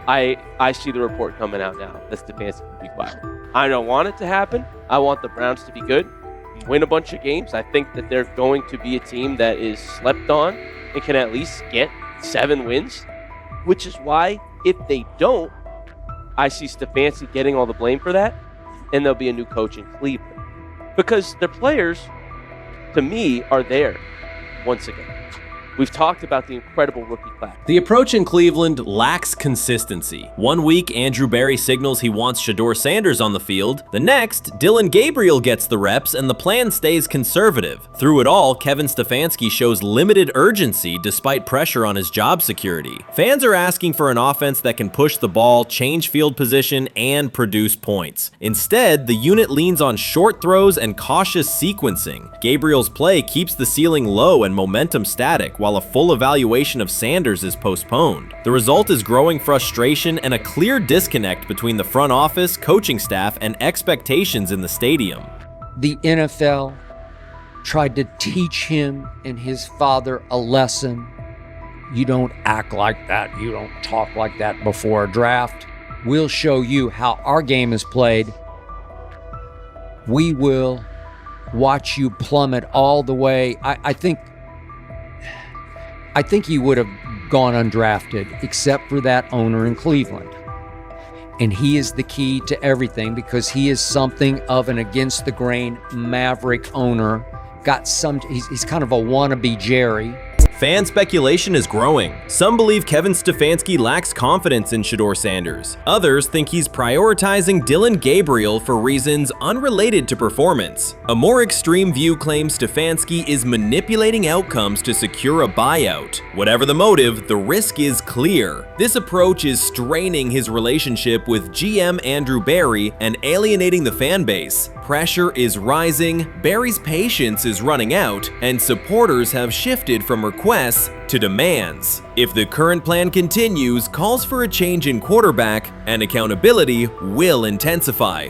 I see the report coming out now that Stefanski will be fired. I don't want it to happen. I want the Browns to be good, win a bunch of games. I think that they're going to be a team that is slept on and can at least get 7 wins, which is why if they don't, I see Stefanski getting all the blame for that, and there'll be a new coach in Cleveland. Because their players, to me, are there once again. We've talked about the incredible rookie class. The approach in Cleveland lacks consistency. One week, Andrew Berry signals he wants Shedeur Sanders on the field. The next, Dillon Gabriel gets the reps and the plan stays conservative. Through it all, Kevin Stefanski shows limited urgency despite pressure on his job security. Fans are asking for an offense that can push the ball, change field position, and produce points. Instead, the unit leans on short throws and cautious sequencing. Gabriel's play keeps the ceiling low and momentum static, while a full evaluation of Sanders is postponed. The result is growing frustration and a clear disconnect between the front office, coaching staff, and expectations in the stadium. The NFL tried to teach him and his father a lesson. You don't act like that. You don't talk like that before a draft. We'll show you how our game is played. We will watch you plummet all the way. I think he would have gone undrafted except for that owner in Cleveland. And he is the key to everything because he is something of an against-the-grain maverick owner. He's kind of a wannabe Jerry. Fan speculation is growing. Some believe Kevin Stefanski lacks confidence in Shedeur Sanders. Others think he's prioritizing Dillon Gabriel for reasons unrelated to performance. A more extreme view claims Stefanski is manipulating outcomes to secure a buyout. Whatever the motive, the risk is clear. This approach is straining his relationship with GM Andrew Berry and alienating the fan base. Pressure is rising, Berry's patience is running out, and supporters have shifted from requests to demands. If the current plan continues, calls for a change in quarterback and accountability will intensify.